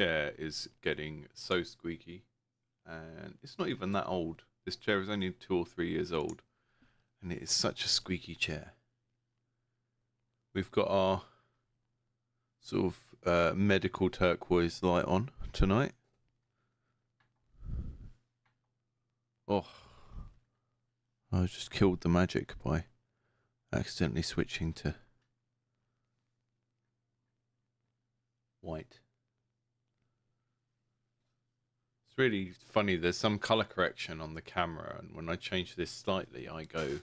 chair is getting so squeaky, and it's not even that old. This chair is only 2 or 3 years old, and it is such a squeaky chair. We've got our sort of medical turquoise light on tonight. Oh, I just killed the magic by accidentally switching to white. It's really funny, there's some color correction on the camera, and when I change this slightly, I go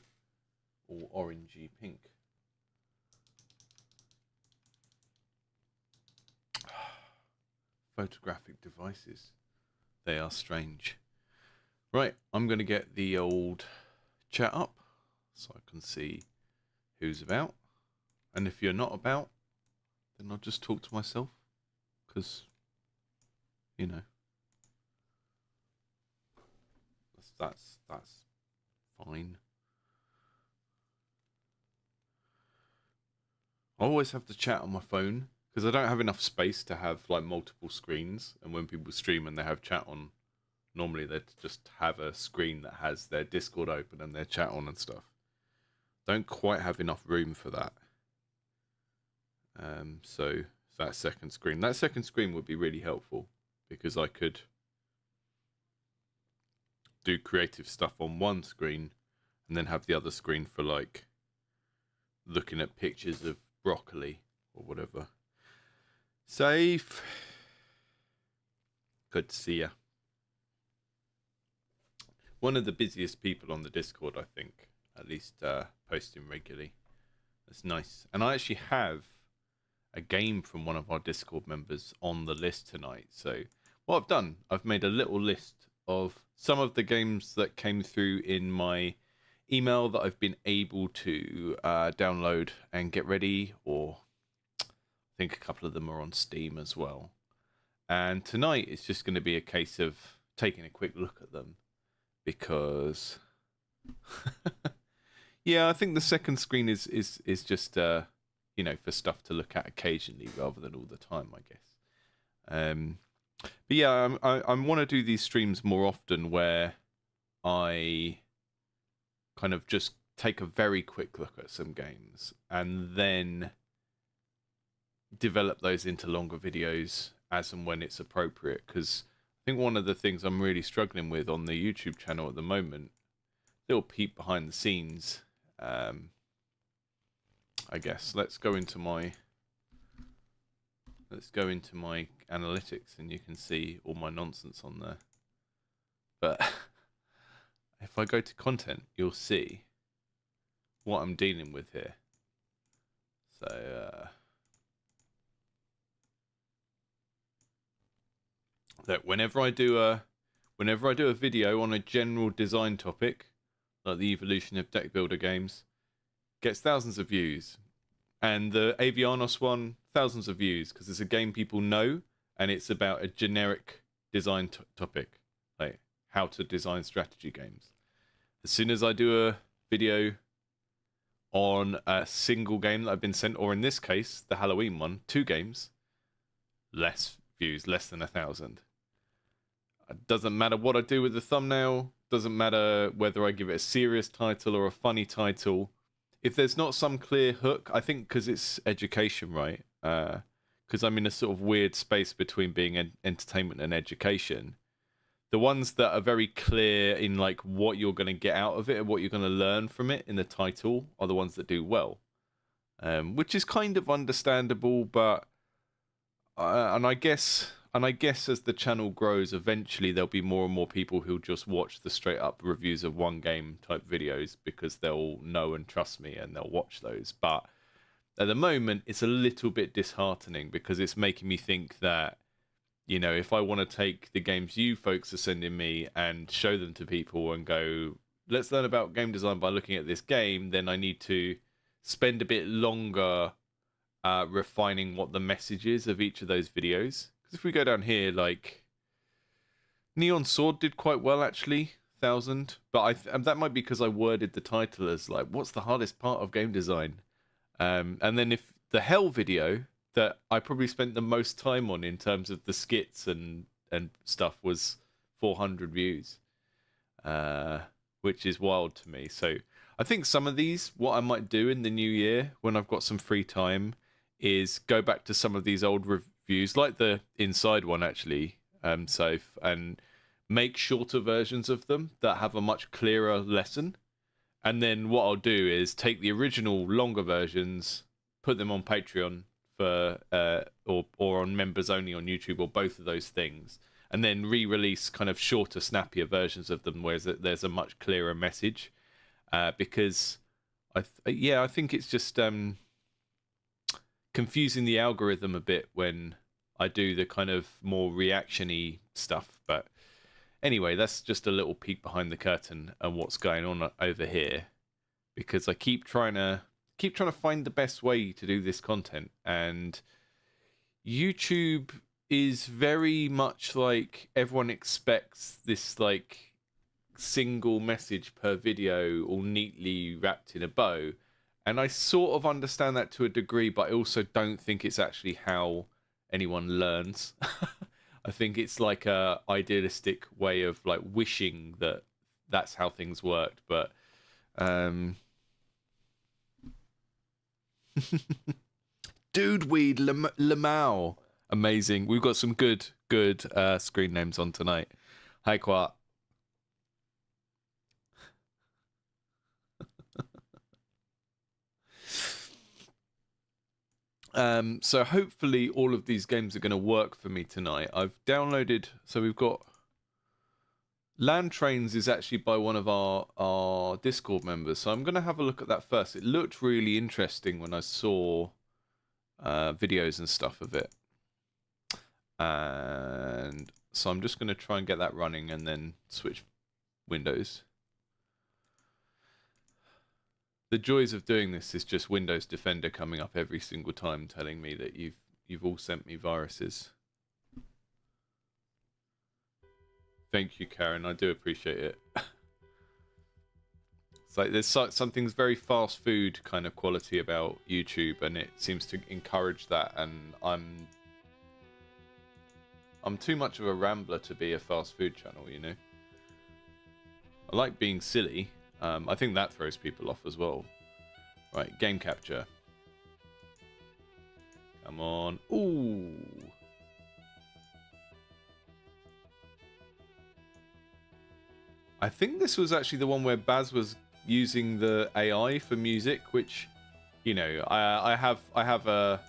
all orangey pink. Photographic devices. They are strange. Right, I'm going to get the old chat up so I can see who's about. And if you're not about, then I'll just talk to myself. Because, you know, that's fine. I always have to chat on my phone because I don't have enough space to have like multiple screens. And when people stream and they have chat on, normally they just have a screen that has their Discord open and their chat on and stuff. Don't quite have enough room for that. So that second screen would be really helpful because I could do creative stuff on one screen and then have the other screen for like looking at pictures of broccoli or whatever. Safe. Good to see ya. One of the busiest people on the Discord, I think, at least posting regularly. That's nice. And I actually have a game from one of our Discord members on the list tonight. So what I've done, I've made a little list of some of the games that came through in my email that I've been able to download and get ready, or I think a couple of them are on Steam as well. And tonight it's just going to be a case of taking a quick look at them because yeah, I think the second screen is just you know, for stuff to look at occasionally rather than all the time, I guess. But yeah, I want to do these streams more often where I kind of just take a very quick look at some games and then develop those into longer videos as and when it's appropriate. Because I think one of the things I'm really struggling with on the YouTube channel at the moment, little peek behind the scenes, I guess. Let's go into my analytics and you can see all my nonsense on there. But if I go to content, you'll see what I'm dealing with here. So that whenever I do a video on a general design topic, like the evolution of deck builder games, gets thousands of views, and the Avianos one, thousands of views, because it's a game people know and it's about a generic design topic, like how to design strategy games. As soon as I do a video on a single game that I've been sent, or in this case the Halloween one, 2 games, less views, less than 1,000. It doesn't matter what I do with the thumbnail, doesn't matter whether I give it a serious title or a funny title. If there's not some clear hook, I think because it's education, right? Because I'm in a sort of weird space between being entertainment and education. The ones that are very clear in like what you're going to get out of it and what you're going to learn from it in the title are the ones that do well, which is kind of understandable. But and I guess as the channel grows, eventually there'll be more and more people who'll just watch the straight up reviews of one game type videos because they'll know and trust me and they'll watch those. But at the moment, it's a little bit disheartening because it's making me think that, you know, if I want to take the games you folks are sending me and show them to people and go, let's learn about game design by looking at this game, then I need to spend a bit longer refining what the message is of each of those videos. Because if we go down here, like Neon Sword did quite well actually, 1,000. But that might be because I worded the title as like, what's the hardest part of game design? And then if the Hell video, that I probably spent the most time on in terms of the skits and stuff was 400 views, which is wild to me. So I think some of these, what I might do in the new year when I've got some free time, is go back to some of these old reviews, like the Inside one actually, Soph, and make shorter versions of them that have a much clearer lesson. And then what I'll do is take the original longer versions, put them on Patreon for or on members only on YouTube, or both of those things, and then re-release kind of shorter, snappier versions of them where there's a much clearer message. Because I think it's just confusing the algorithm a bit when I do the kind of more reaction-y stuff. But anyway, that's just a little peek behind the curtain and what's going on over here, because I keep trying to find the best way to do this content, and YouTube is very much like everyone expects this like single message per video all neatly wrapped in a bow, and I sort of understand that to a degree, but I also don't think it's actually how anyone learns. I think it's like a idealistic way of like wishing that that's how things worked, but Dude Weed Lamau. Amazing. We've got some good screen names on tonight. Hi, Quat. So hopefully all of these games are going to work for me tonight. I've downloaded, so we've got Land Trains is actually by one of our Discord members, so I'm going to have a look at that first. It looked really interesting when I saw videos and stuff of it. And so I'm just going to try and get that running and then switch windows. The joys of doing this is just Windows Defender coming up every single time telling me that you've all sent me viruses. Thank you, Karen. I do appreciate it. It's like there's something's very fast food kind of quality about YouTube, and it seems to encourage that, and I'm too much of a rambler to be a fast food channel, you know? I like being silly. I think that throws people off as well. Right, game capture. Come on. Ooh. I think this was actually the one where Baz was using the AI for music, which, you know, I have a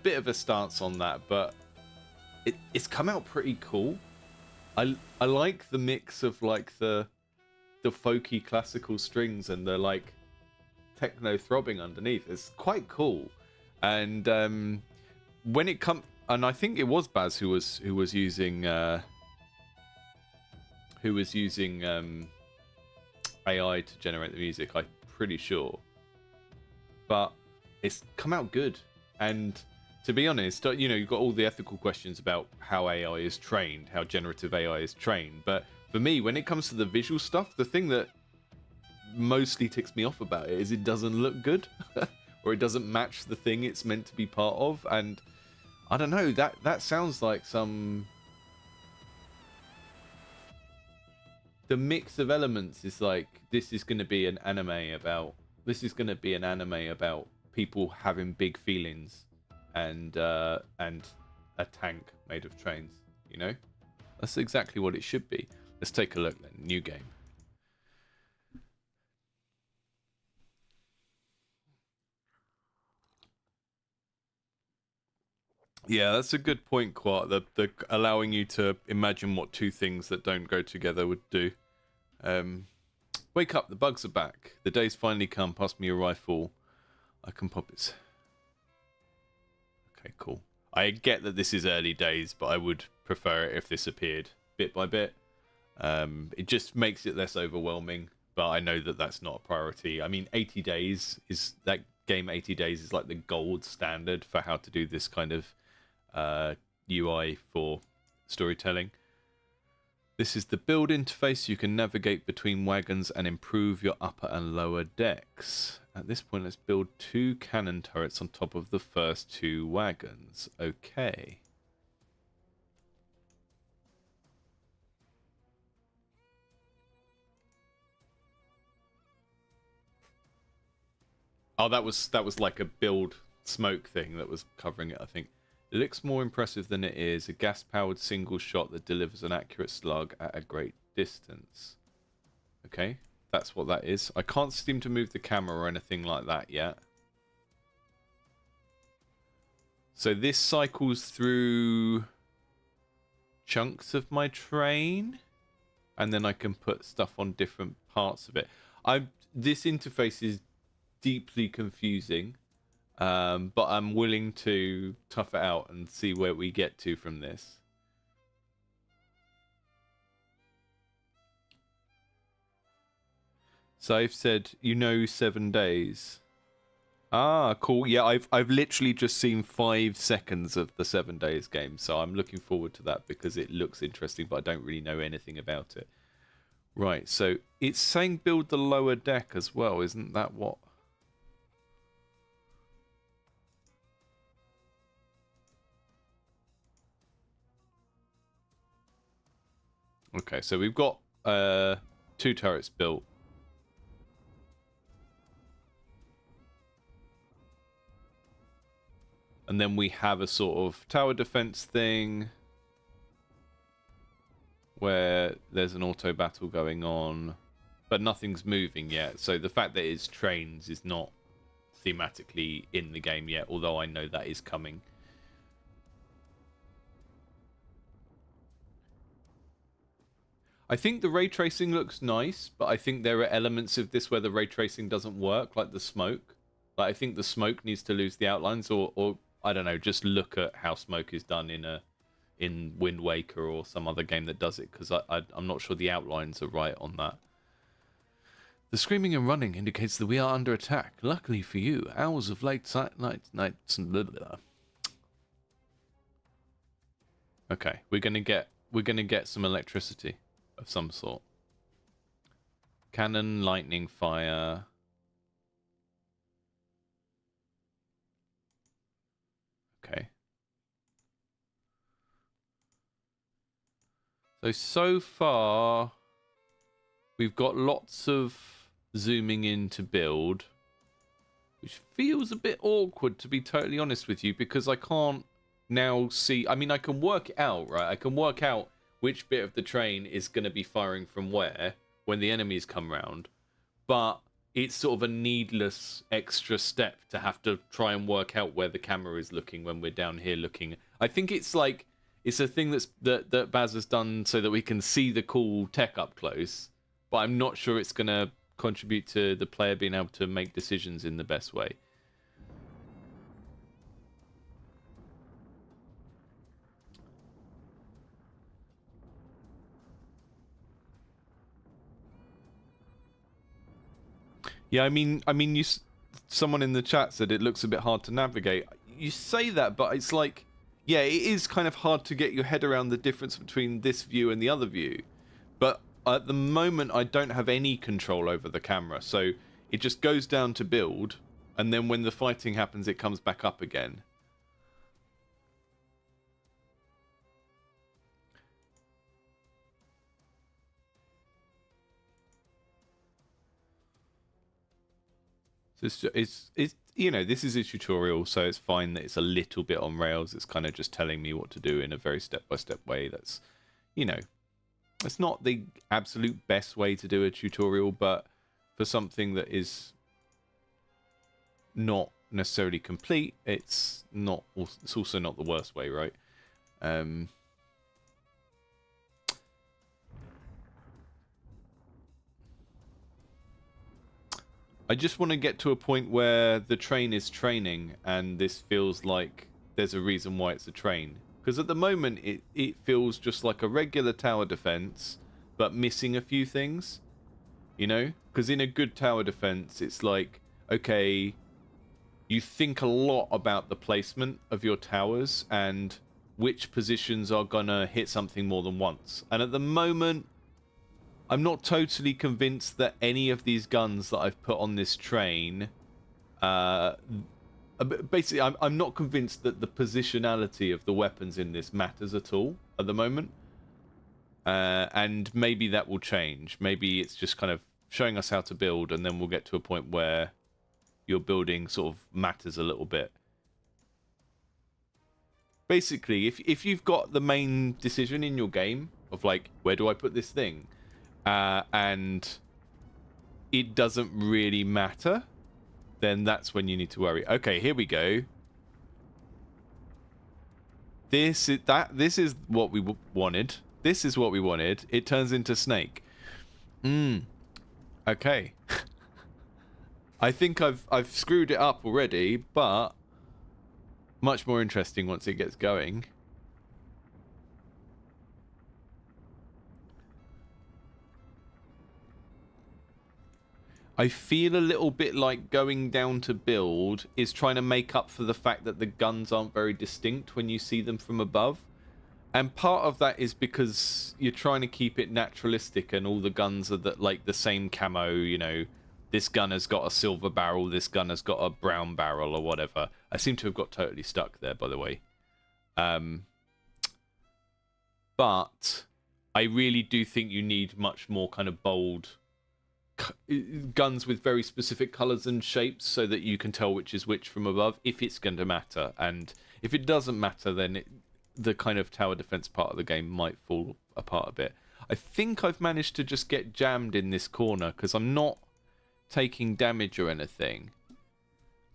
bit of a stance on that, but it's come out pretty cool. I like the mix of like the folky classical strings and the like techno throbbing underneath. It's quite cool. And when it come, and I think it was Baz who was using AI to generate the music, I'm pretty sure. But it's come out good. And to be honest, you know, you've got all the ethical questions about how AI is trained, how generative AI is trained, but for me, when it comes to the visual stuff, the thing that mostly ticks me off about it is it doesn't look good, or it doesn't match the thing it's meant to be part of. And I don't know, that sounds like some... The mix of elements is like, this is going to be an anime about people having big feelings and a tank made of trains, you know? That's exactly what it should be. Let's take a look then. New game. Yeah, that's a good point, Quart. The allowing you to imagine what two things that don't go together would do. Wake up, the bugs are back. The day's finally come. Pass me your rifle. I can pop it. Okay, cool. I get that this is early days, but I would prefer it if this appeared bit by bit. It just makes it less overwhelming, but I know that that's not a priority. I mean, 80 days is that game. 80 days is like the gold standard for how to do this kind of UI for storytelling. This is the build interface. You can navigate between wagons and improve your upper and lower decks. At this point, let's build 2 cannon turrets on top of the first 2 wagons. Okay. Oh, that was like a build smoke thing that was covering it, I think. It looks more impressive than it is. A gas-powered single shot that delivers an accurate slug at a great distance. Okay, that's what that is. I can't seem to move the camera or anything like that yet. So this cycles through chunks of my train, and then I can put stuff on different parts of it. This interface is deeply confusing, but I'm willing to tough it out and see where we get to from this. So I've said, 7 days. Ah, cool. Yeah, I've literally just seen 5 seconds of the 7 days game, so I'm looking forward to that because it looks interesting, but I don't really know anything about it. Right, so it's saying build the lower deck as well, isn't that what? Okay, so we've got 2 turrets built. And then we have a sort of tower defense thing where there's an auto battle going on, but nothing's moving yet. So the fact that it's trains is not thematically in the game yet, although I know that is coming. I think the ray tracing looks nice, but I think there are elements of this where the ray tracing doesn't work, like the smoke. Like I think the smoke needs to lose the outlines, or I don't know, just look at how smoke is done in Wind Waker or some other game that does it, because I'm not sure the outlines are right on that. The screaming and running indicates that we are under attack. Luckily for you, hours of late nights and blah, blah, blah. Okay, we're gonna get some electricity of some sort. Cannon, lightning, fire. Okay. So far, we've got lots of zooming in to build, which feels a bit awkward, to be totally honest with you, because I can't now see. I mean, I can work it out, right? I can work out which bit of the train is going to be firing from where when the enemies come round, but it's sort of a needless extra step to have to try and work out where the camera is looking when we're down here looking. I think it's like it's a thing that Baz has done so that we can see the cool tech up close, but I'm not sure it's going to contribute to the player being able to make decisions in the best way. Yeah, I mean, someone in the chat said it looks a bit hard to navigate. You say that, but it's like, yeah, it is kind of hard to get your head around the difference between this view and the other view. But at the moment, I don't have any control over the camera, so it just goes down to build, and then when the fighting happens, it comes back up again. It's you know, this is a tutorial, so it's fine that it's a little bit on rails. It's kind of just telling me what to do in a very step-by-step way. That's, you know, it's not the absolute best way to do a tutorial, but for something that is not necessarily complete, it's not. It's also not the worst way, right? I just want to get to a point where the train is training and this feels like there's a reason why it's a train. Because at the moment, it feels just like a regular tower defense, but missing a few things. You know? Because in a good tower defense, it's like, okay, you think a lot about the placement of your towers, and which positions are gonna hit something more than once. And at the moment, I'm not totally convinced that any of these guns that I've put on this train, basically, I'm not convinced that the positionality of the weapons in this matters at all at the moment. And maybe that will change. Maybe it's just kind of showing us how to build, and then we'll get to a point where your building sort of matters a little bit. Basically, if you've got the main decision in your game of like, where do I put this thing? And it doesn't really matter, then that's when you need to worry. Okay, here we go. This is what we wanted. This is what we wanted. It turns into snake. Okay. I think I've screwed it up already, but much more interesting once it gets going. I feel a little bit like going down to build is trying to make up for the fact that the guns aren't very distinct when you see them from above. And part of that is because you're trying to keep it naturalistic and all the guns are like the same camo, you know. This gun has got a silver barrel, this gun has got a brown barrel or whatever. I seem to have got totally stuck there, by the way. But I really do think you need much more kind of bold guns with very specific colors and shapes so that you can tell which is which from above, if it's going to matter. And if it doesn't matter, then the kind of tower defense part of the game might fall apart a bit. I think I've managed to just get jammed in this corner because I'm not taking damage or anything.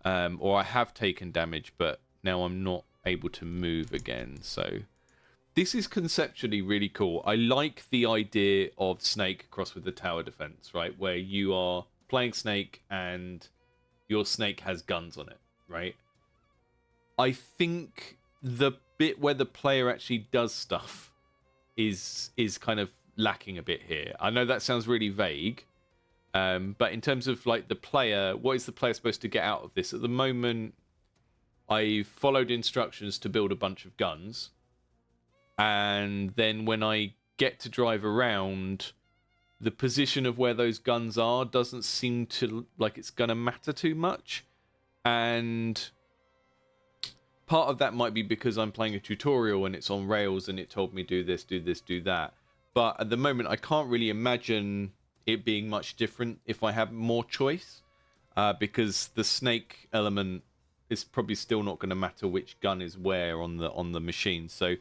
Or I have taken damage, but now I'm not able to move again. So this is conceptually really cool. I like the idea of Snake crossed with the tower defense, right? Where you are playing Snake and your Snake has guns on it, right? I think the bit where the player actually does stuff is kind of lacking a bit here. I know that sounds really vague, but in terms of like the player, what is the player supposed to get out of this? At the moment, I followed instructions to build a bunch of guns. And then when I get to drive around, the position of where those guns are doesn't seem to like it's going to matter too much. And part of that might be because I'm playing a tutorial and it's on rails and it told me do this, do this, do that. But at the moment, I can't really imagine it being much different if I have more choice. Because the snake element is probably still not going to matter which gun is where on the machine. So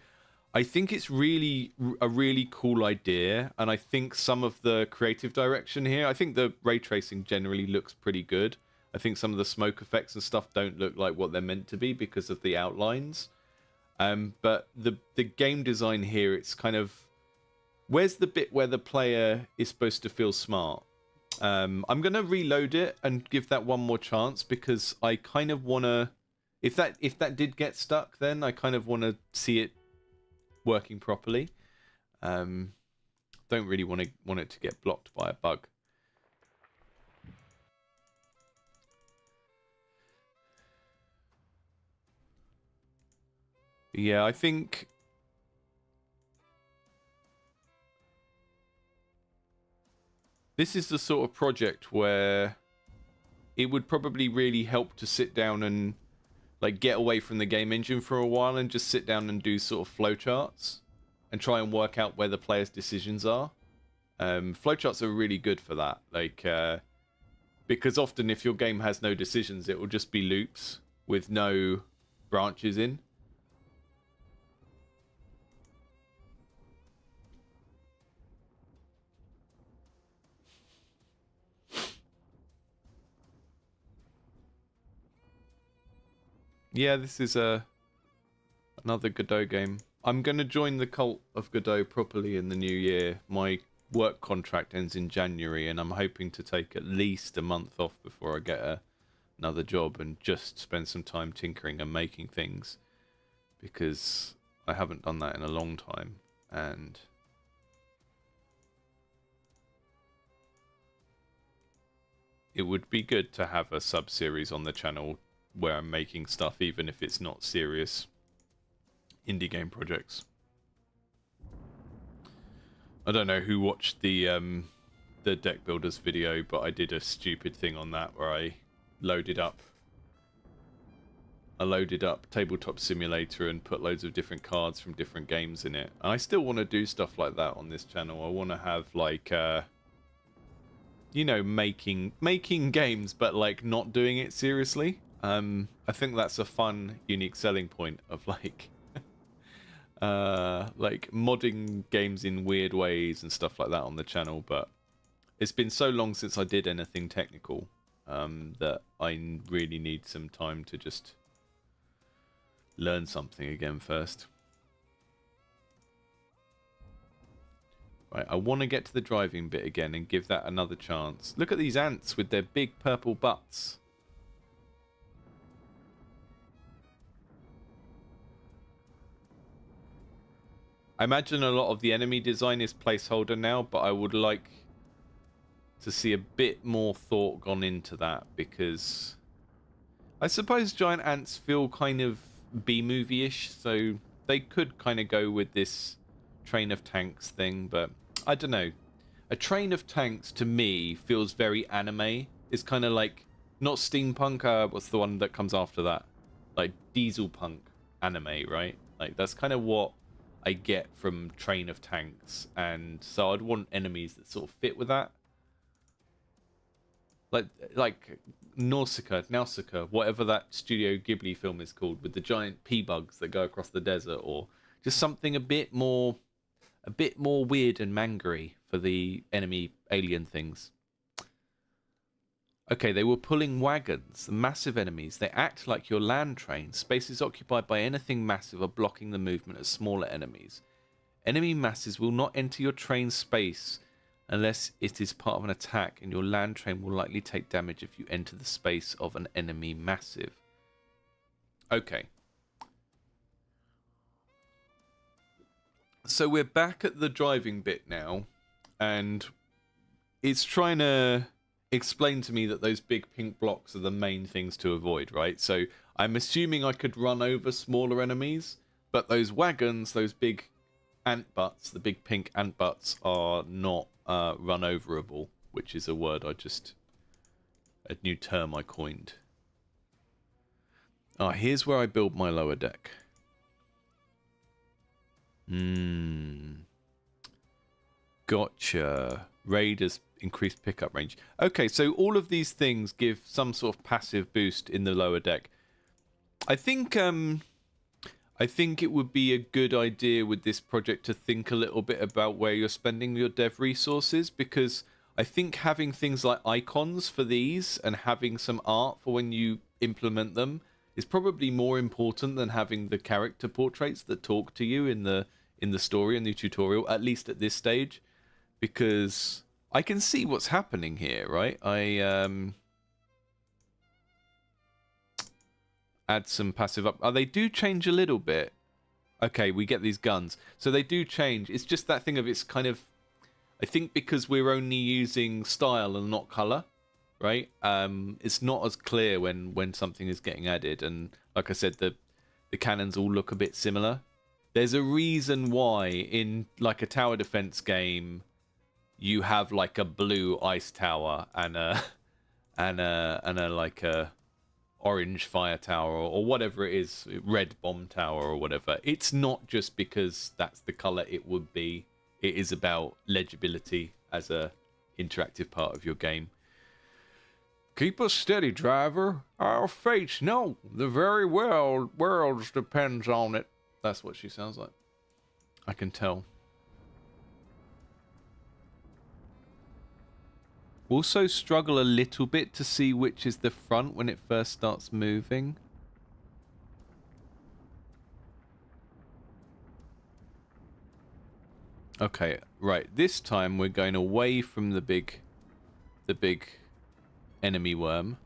I think it's really a really cool idea, and I think some of the creative direction here, I think the ray tracing generally looks pretty good. I think some of the smoke effects and stuff don't look like what they're meant to be because of the outlines. But the game design here, it's kind of, where's the bit where the player is supposed to feel smart? I'm going to reload it and give that one more chance because I kind of want to, if that did get stuck, then I kind of want to see it working properly. Don't really want it to get blocked by a bug. Yeah, I think this is the sort of project where it would probably really help to sit down and like get away from the game engine for a while and just sit down and do sort of flowcharts and try and work out where the player's decisions are. Flowcharts are really good for that, like because often if your game has no decisions, it will just be loops with no branches in. Yeah, this is another Godot game. I'm going to join the cult of Godot properly in the new year. My work contract ends in January, and I'm hoping to take at least a month off before I get another job and just spend some time tinkering and making things, because I haven't done that in a long time. And it would be good to have a sub-series on the channel where I'm making stuff, even if it's not serious. indie game projects. I don't know who watched the deck builders video, but I did a stupid thing on that where I loaded up Tabletop Simulator and put loads of different cards from different games in it. And I still want to do stuff like that on this channel. I want to have like you know, making games, but like not doing it seriously. I think that's a fun, unique selling point of like modding games in weird ways and stuff like that on the channel. But it's been so long since I did anything technical that I really need some time to just learn something again first. Right, I want to get to the driving bit again and give that another chance. Look at these ants with their big purple butts. I imagine a lot of the enemy design is placeholder now, but I would like to see a bit more thought gone into that, because I suppose giant ants feel kind of B-movie-ish, so they could kind of go with this train of tanks thing, but I don't know. A train of tanks to me feels very anime. It's kind of like not steampunk. What's the one that comes after that? Like diesel punk anime, right? Like that's kind of what I get from train of tanks, and so I'd want enemies that sort of fit with that. Like Nausicaa, whatever that Studio Ghibli film is called, with the giant pea bugs that go across the desert, or just something a bit more weird and mangery for the enemy alien things. Okay, they were pulling wagons, the massive enemies. They act like your land train. Spaces occupied by anything massive are blocking the movement of smaller enemies. Enemy masses will not enter your train space unless it is part of an attack, and your land train will likely take damage if you enter the space of an enemy massive. Okay. So we're back at the driving bit now, and it's trying to explain to me that those big pink blocks are the main things to avoid, right? So I'm assuming I could run over smaller enemies, but those wagons, those big ant butts, the big pink ant butts, are not run overable, which is a new term I coined. Ah, here's where I build my lower deck. Gotcha. Raiders increased pickup range. Okay, so all of these things give some sort of passive boost in the lower deck. I think it would be a good idea with this project to think a little bit about where you're spending your dev resources, because I think having things like icons for these and having some art for when you implement them is probably more important than having the character portraits that talk to you in the story and the tutorial, at least at this stage, because I can see what's happening here, right? I add some passive up. Oh, they do change a little bit. Okay, we get these guns. So they do change. It's just that thing of it's kind of, I think because we're only using style and not color, right? It's not as clear when something is getting added. And like I said, the cannons all look a bit similar. There's a reason why in like a tower defense game you have like a blue ice tower and a like a orange fire tower or whatever it is, red bomb tower or whatever. It's not just because that's the color it would be. It is about legibility as a interactive part of your game. Keep us steady, driver. Our fates know the very world depends on it. That's what she sounds like. I can tell. Also struggle a little bit to see which is the front when it first starts moving. Okay, right. This time we're going away from the big enemy worm.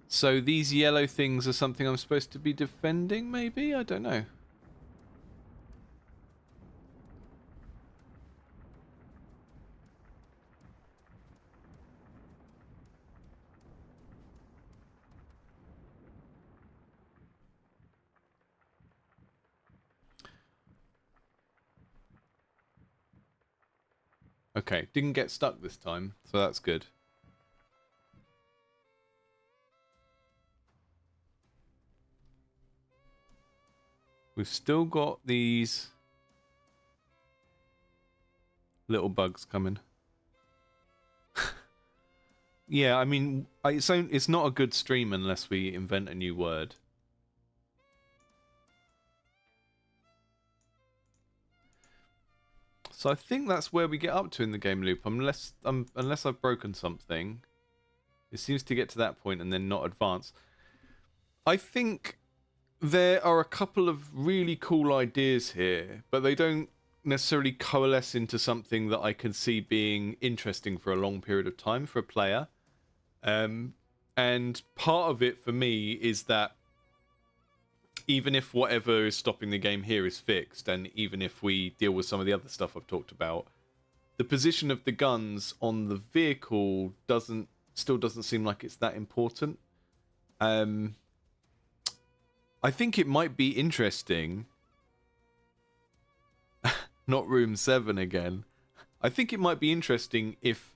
So these yellow things are something I'm supposed to be defending, maybe? I don't know. Okay, didn't get stuck this time, so that's good. We've still got these little bugs coming. Yeah, I mean, it's not a good stream unless we invent a new word. So I think that's where we get up to in the game loop, unless I've broken something. It seems to get to that point and then not advance. I think there are a couple of really cool ideas here, but they don't necessarily coalesce into something that I can see being interesting for a long period of time for a player. And part of it for me is that even if whatever is stopping the game here is fixed, and even if we deal with some of the other stuff I've talked about, the position of the guns on the vehicle still doesn't seem like it's that important. I think it might be interesting. Not room 7 again. I think it might be interesting if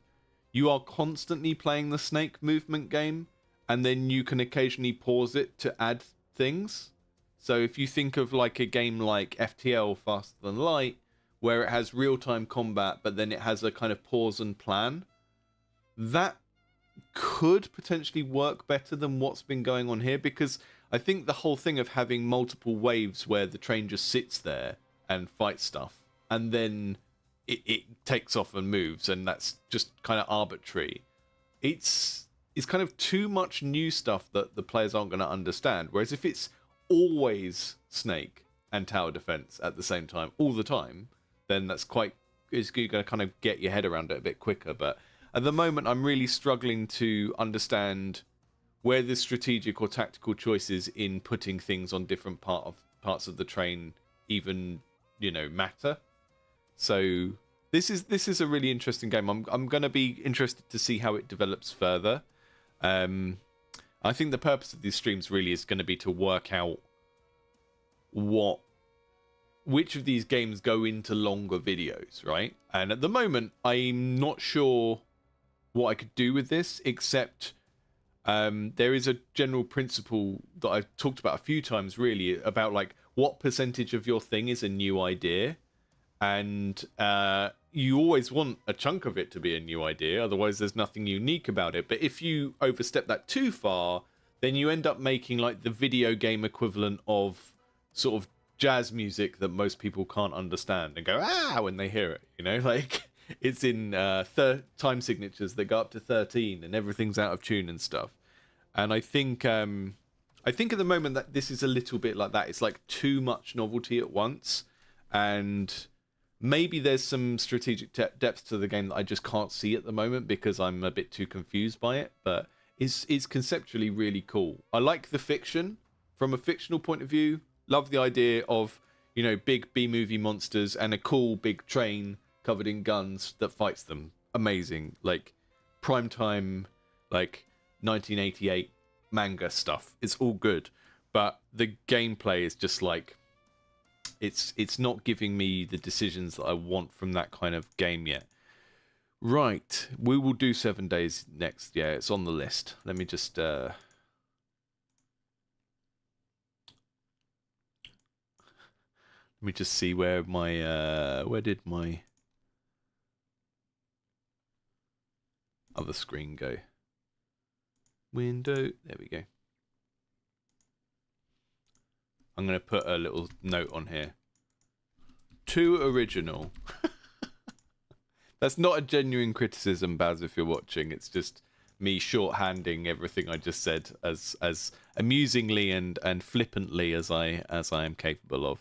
you are constantly playing the snake movement game, and then you can occasionally pause it to add things. So if you think of like a game like FTL, Faster Than Light, where it has real-time combat, but then it has a kind of pause and plan, that could potentially work better than what's been going on here, because I think the whole thing of having multiple waves where the train just sits there and fights stuff, and then it takes off and moves, and that's just kind of arbitrary. It's kind of too much new stuff that the players aren't going to understand. Whereas if it's always Snake and tower defense at the same time all the time, then it's going to kind of get your head around it a bit quicker. But at the moment, I'm really struggling to understand where the strategic or tactical choices in putting things on different parts of the train even, matter. So this is a really interesting game. I'm going to be interested to see how it develops further. I think the purpose of these streams really is going to be to work out which of these games go into longer videos, right? And at the moment, I'm not sure what I could do with this, except there is a general principle that I've talked about a few times, really, about like what percentage of your thing is a new idea. And you always want a chunk of it to be a new idea, otherwise there's nothing unique about it. But if you overstep that too far, then you end up making like the video game equivalent of sort of jazz music that most people can't understand and go when they hear it, like it's in time signatures that go up to 13 and everything's out of tune and stuff. And I think at the moment that this is a little bit like that. It's like too much novelty at once, and maybe there's some strategic depth to the game that I just can't see at the moment because I'm a bit too confused by it. But it's conceptually really cool. I like the fiction from a fictional point of view. Love the idea of, big B-movie monsters and a cool big train covered in guns that fights them. Amazing. Like primetime, like 1988 manga stuff. It's all good. But the gameplay is just like, it's not giving me the decisions that I want from that kind of game yet. Right, we will do 7 days next. Yeah, it's on the list. Let me just see where my where did my other screen go? Window, there we go. I'm going to put a little note on here. Too original. That's not a genuine criticism, Baz, if you're watching. It's just me shorthanding everything I just said as amusingly and flippantly as I am capable of.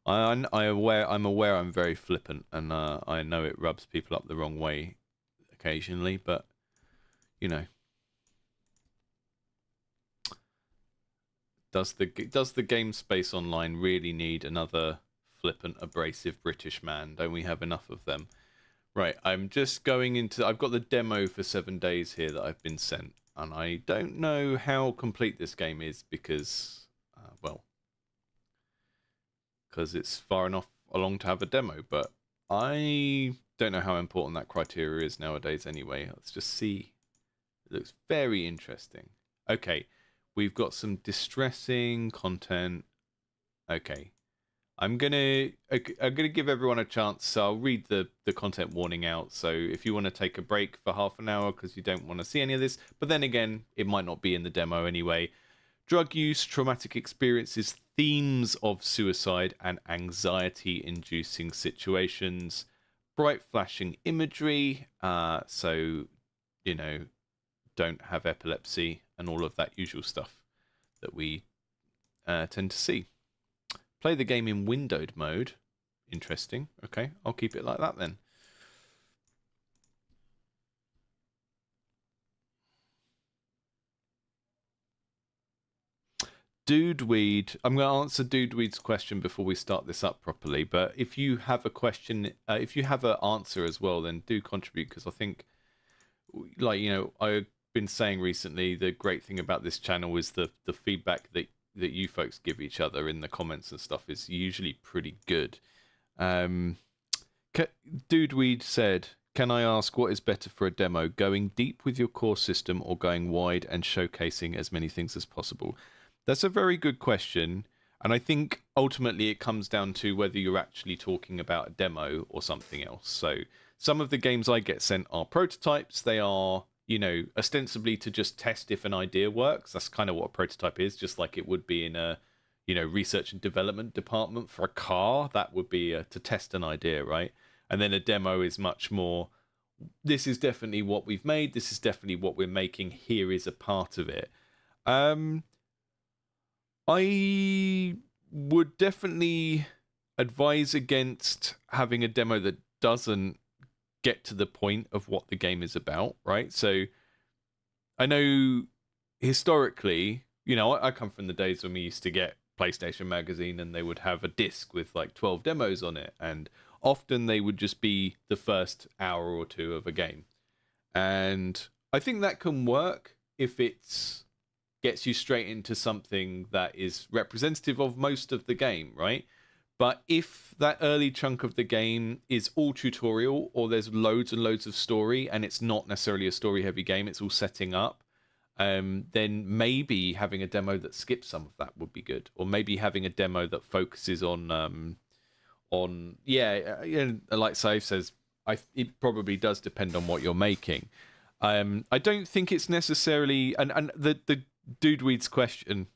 I'm aware I'm very flippant, and I know it rubs people up the wrong way occasionally, but does the game space online really need another flippant, abrasive British man? Don't we have enough of them? Right, I'm just going into... I've got the demo for 7 days here that I've been sent, and I don't know how complete this game is because, because it's far enough along to have a demo, but I don't know how important that criteria is nowadays anyway. Let's just see. It looks very interesting. Okay, we've got some distressing content. Okay, I'm gonna give everyone a chance. So I'll read the content warning out. So if you want to take a break for half an hour because you don't want to see any of this, but then again, it might not be in the demo anyway. Drug use, traumatic experiences, themes of suicide and anxiety-inducing situations, bright flashing imagery. So you know, don't have epilepsy and all of that usual stuff that we tend to see. Play the game in windowed mode. Interesting. Okay, I'll keep it like that then. Dudeweed. I'm going to answer Dudeweed's question before we start this up properly. But if you have a question, if you have an answer as well, then do contribute, because I think, like, you know, I've been saying recently, the great thing about this channel is the feedback that you folks give each other in the comments and stuff is usually pretty good. Dudeweed said, can I ask what is better for a demo, going deep with your core system or going wide and showcasing as many things as possible? That's a very good question, and I think ultimately it comes down to whether you're actually talking about a demo or something else. So some of the games I get sent are prototypes. They are, you know, ostensibly to just test if an idea works. That's kind of what a prototype is, just like it would be in a, you know, research and development department for a car. That would be to test an idea, right? And then a demo is much more, this is definitely what we've made. This is definitely what we're making. Here is a part of it. I would definitely advise against having a demo that doesn't get to the point of what the game is about, right? So I know historically, you know, I come from the days when we used to get PlayStation Magazine and they would have a disc with like 12 demos on it, and often they would just be the first hour or two of a game. And I think that can work if it's gets you straight into something that is representative of most of the game, right? But if that early chunk of the game is all tutorial, or there's loads and loads of story and it's not necessarily a story heavy game, it's all setting up, then maybe having a demo that skips some of that would be good. Or maybe having a demo that focuses on like Saif says, it probably does depend on what you're making. I don't think it's necessarily, and the Dudeweed's question,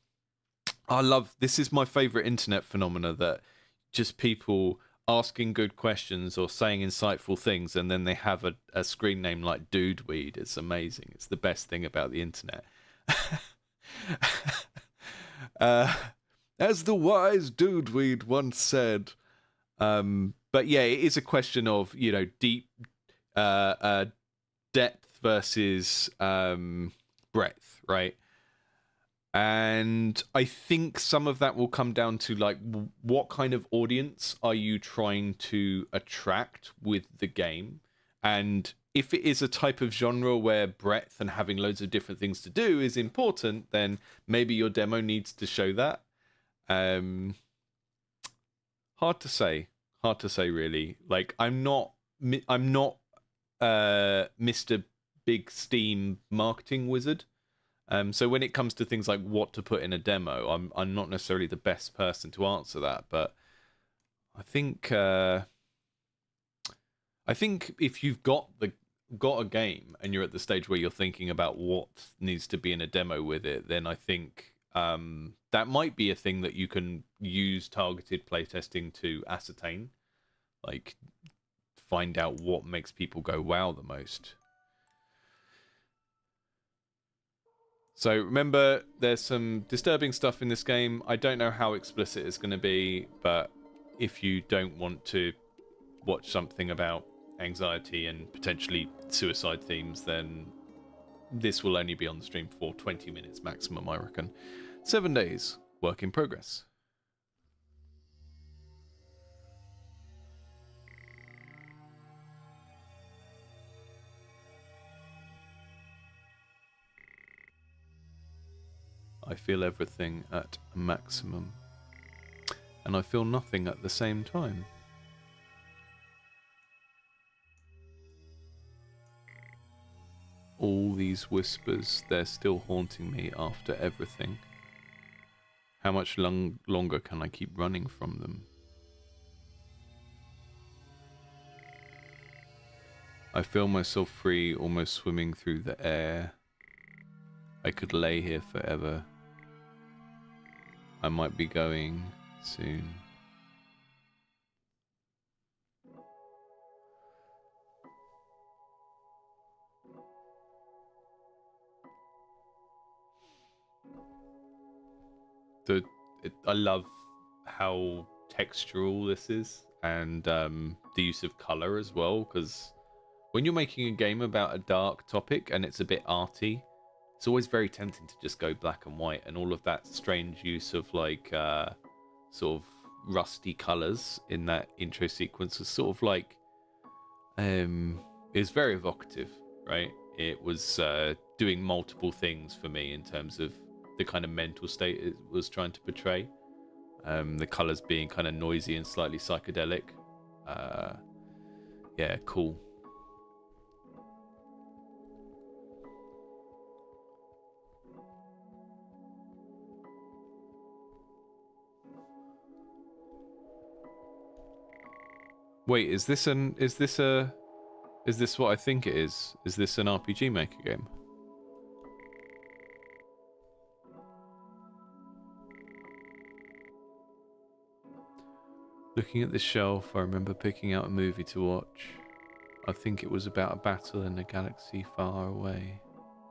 I love, this is my favorite internet phenomena, that just people asking good questions or saying insightful things, and then they have a screen name like Dudeweed. It's amazing. It's the best thing about the internet. As the wise Dudeweed once said. But yeah, it is a question of, you know, deep depth versus breadth, right? And I think some of that will come down to, like, what kind of audience are you trying to attract with the game? And if it is a type of genre where breadth and having loads of different things to do is important, then maybe your demo needs to show that. Hard to say really. Like, I'm not Mr. Big Steam marketing wizard. So when it comes to things like what to put in a demo, I'm not necessarily the best person to answer that. But I think if you've got a game and you're at the stage where you're thinking about what needs to be in a demo with it, then I think that might be a thing that you can use targeted playtesting to ascertain, like find out what makes people go wow the most. So remember, there's some disturbing stuff in this game. I don't know how explicit it's going to be, but if you don't want to watch something about anxiety and potentially suicide themes, then this will only be on the stream for 20 minutes maximum, I reckon. 7 days, work in progress. I feel everything at maximum, and I feel nothing at the same time. these whispers, they're still haunting me after everything. How much longer can I keep running from them? I feel myself free, almost swimming through the air. I could lay here forever. I might be going soon. I love how textural this is, and the use of color as well, because when you're making a game about a dark topic and it's a bit arty, it's always very tempting to just go black and white, and all of that strange use of like sort of rusty colors in that intro sequence was sort of like it was very evocative, right? It was doing multiple things for me in terms of the kind of mental state it was trying to portray. The colors being kind of noisy and slightly psychedelic. Yeah, cool. Wait, is this what I think it is? Is this an RPG Maker game? Looking at the shelf, I remember picking out a movie to watch. I think it was about a battle in a galaxy far away.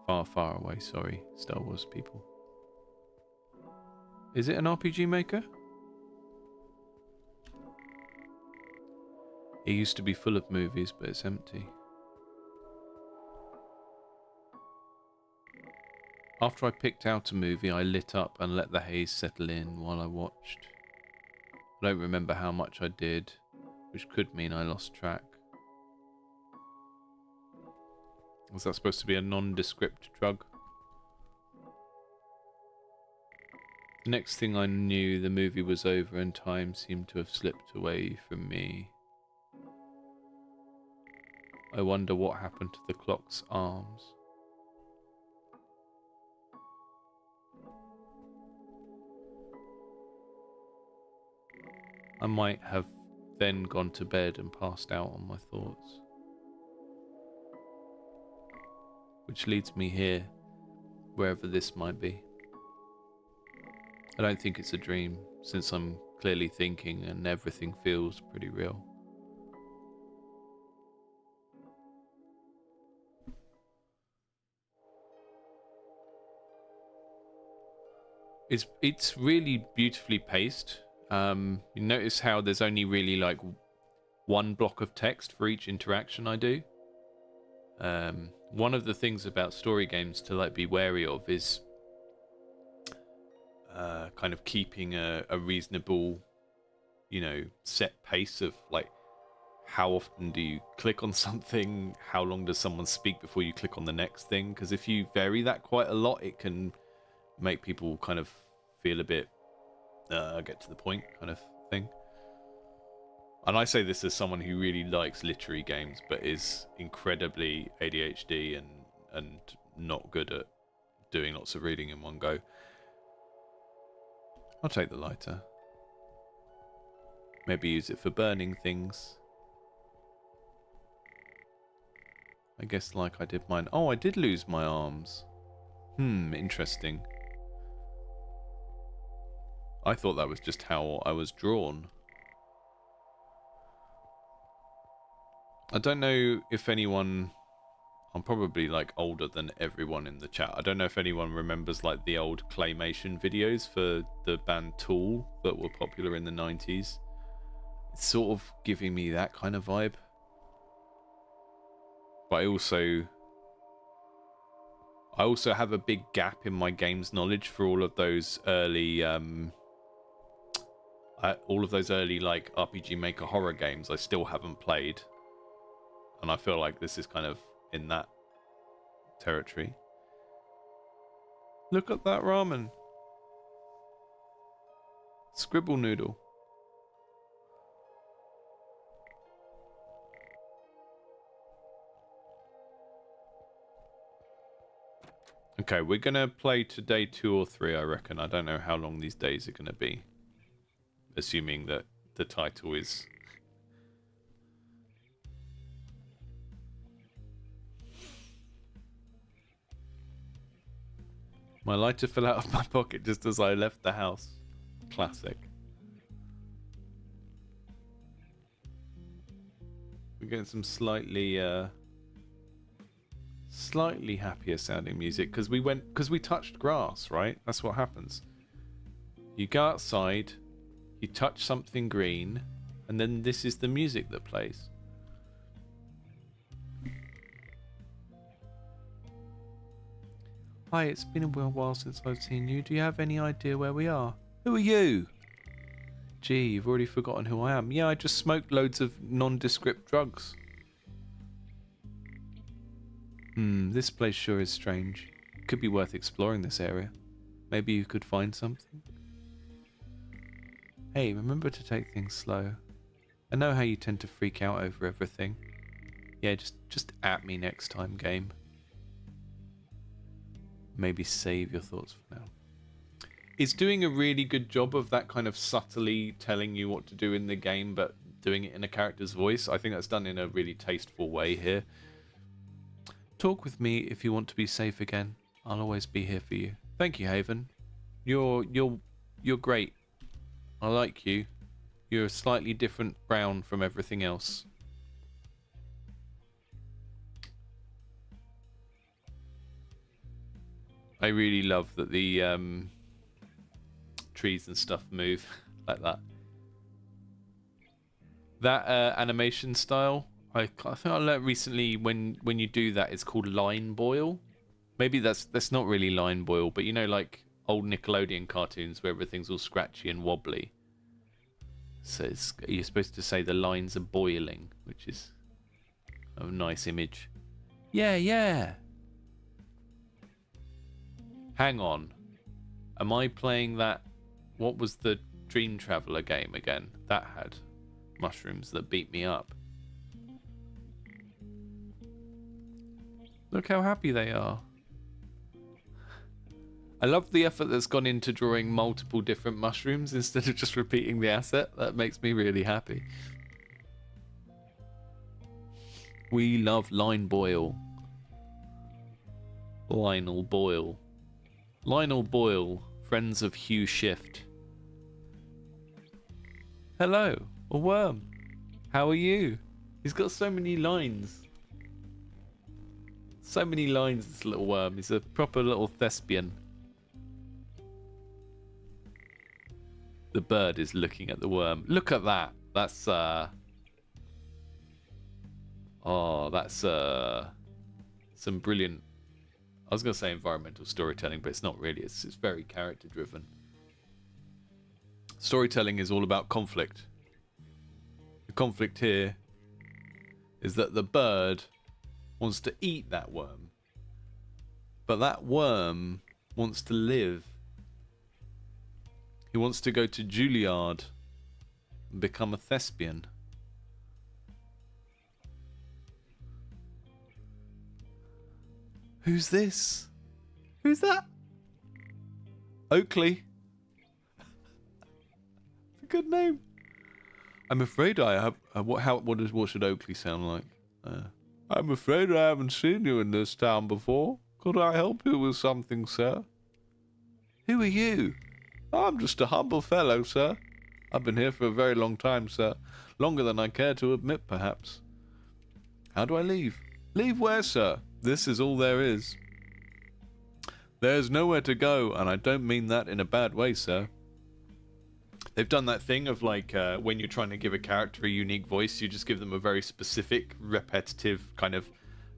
Far, far away, sorry, Star Wars people. Is it an RPG Maker? It used to be full of movies, but it's empty. After I picked out a movie, I lit up and let the haze settle in while I watched. I don't remember how much I did, which could mean I lost track. Was that supposed to be a nondescript drug? The next thing I knew, the movie was over and time seemed to have slipped away from me. I wonder what happened to the clock's arms. I might have then gone to bed and passed out on my thoughts. Which leads me here, wherever this might be. I don't think it's a dream, since I'm clearly thinking and everything feels pretty real. It's really beautifully paced. You notice how there's only really like one block of text for each interaction I do. One of the things about story games to like be wary of is kind of keeping a reasonable, you know, set pace of like how often do you click on something, how long does someone speak before you click on the next thing, because if you vary that quite a lot, it can make people kind of feel a bit get to the point kind of thing. And I say this as someone who really likes literary games but is incredibly ADHD and not good at doing lots of reading in one go. I'll take the lighter. Maybe use it for burning things. I guess like I did mine. Oh, I did lose my arms. Interesting. I thought that was just how I was drawn. I don't know if anyone... I'm probably like older than everyone in the chat. I don't know if anyone remembers like the old claymation videos for the band Tool that were popular in the 90s. It's sort of giving me that kind of vibe. But I also have a big gap in my games knowledge for all of those early like RPG Maker horror games I still haven't played. And I feel like this is kind of in that territory. Look at that ramen. Scribble noodle. Okay, we're going to play today 2 or 3, I reckon. I don't know how long these days are going to be. Assuming that the title is... My lighter fell out of my pocket just as I left the house. Classic. We're getting some slightly happier sounding music because we touched grass, right? That's what happens. You go outside, you touch something green, and then this is the music that plays. Hi, it's been a while since I've seen you. Do you have any idea where we are? Who are you? Gee, you've already forgotten who I am. Yeah, I just smoked loads of nondescript drugs. This place sure is strange. Could be worth exploring this area. Maybe you could find something. Hey, remember to take things slow. I know how you tend to freak out over everything. Yeah, just at me next time, game. Maybe save your thoughts for now. It's doing a really good job of that kind of subtly telling you what to do in the game, but doing it in a character's voice. I think that's done in a really tasteful way here. Talk with me if you want to be safe again. I'll always be here for you. Thank you, Haven. You're great. I like you. You're a slightly different brown from everything else. I really love that the trees and stuff move like that. That animation style, I think I learned recently when you do that, it's called line boil. Maybe that's not really line boil, but you know, like old Nickelodeon cartoons where everything's all scratchy and wobbly. So you're supposed to say the lines are boiling, which is a nice image. Yeah. Hang on. Am I playing that? What was the Dream Traveler game again? That had mushrooms that beat me up. Look how happy they are. I love the effort that's gone into drawing multiple different mushrooms instead of just repeating the asset. That makes me really happy. We love Line Boyle. Lionel Boyle. Lionel Boyle, friends of Hugh Shift. Hello, a worm. How are you? He's got so many lines. So many lines, this little worm. He's a proper little thespian. The bird is looking at the worm. Look at that. That's oh, that's some brilliant, I was going to say environmental storytelling, but it's not really. It's very character driven. Storytelling is all about conflict. The conflict here is that the bird wants to eat that worm, but that worm wants to live. He wants to go to Juilliard and become a thespian. Who's this? Who's that? Oakley. It's a good name. I'm afraid I have. What should Oakley sound like? I'm afraid I haven't seen you in this town before. Could I help you with something, sir? Who are you? I'm just a humble fellow, sir. I've been here for a very long time, sir. Longer than I care to admit, perhaps. How do I leave? Leave where, sir? This is all there is. There's nowhere to go, and I don't mean that in a bad way, sir. They've done that thing of like when you're trying to give a character a unique voice, you just give them a very specific, repetitive kind of,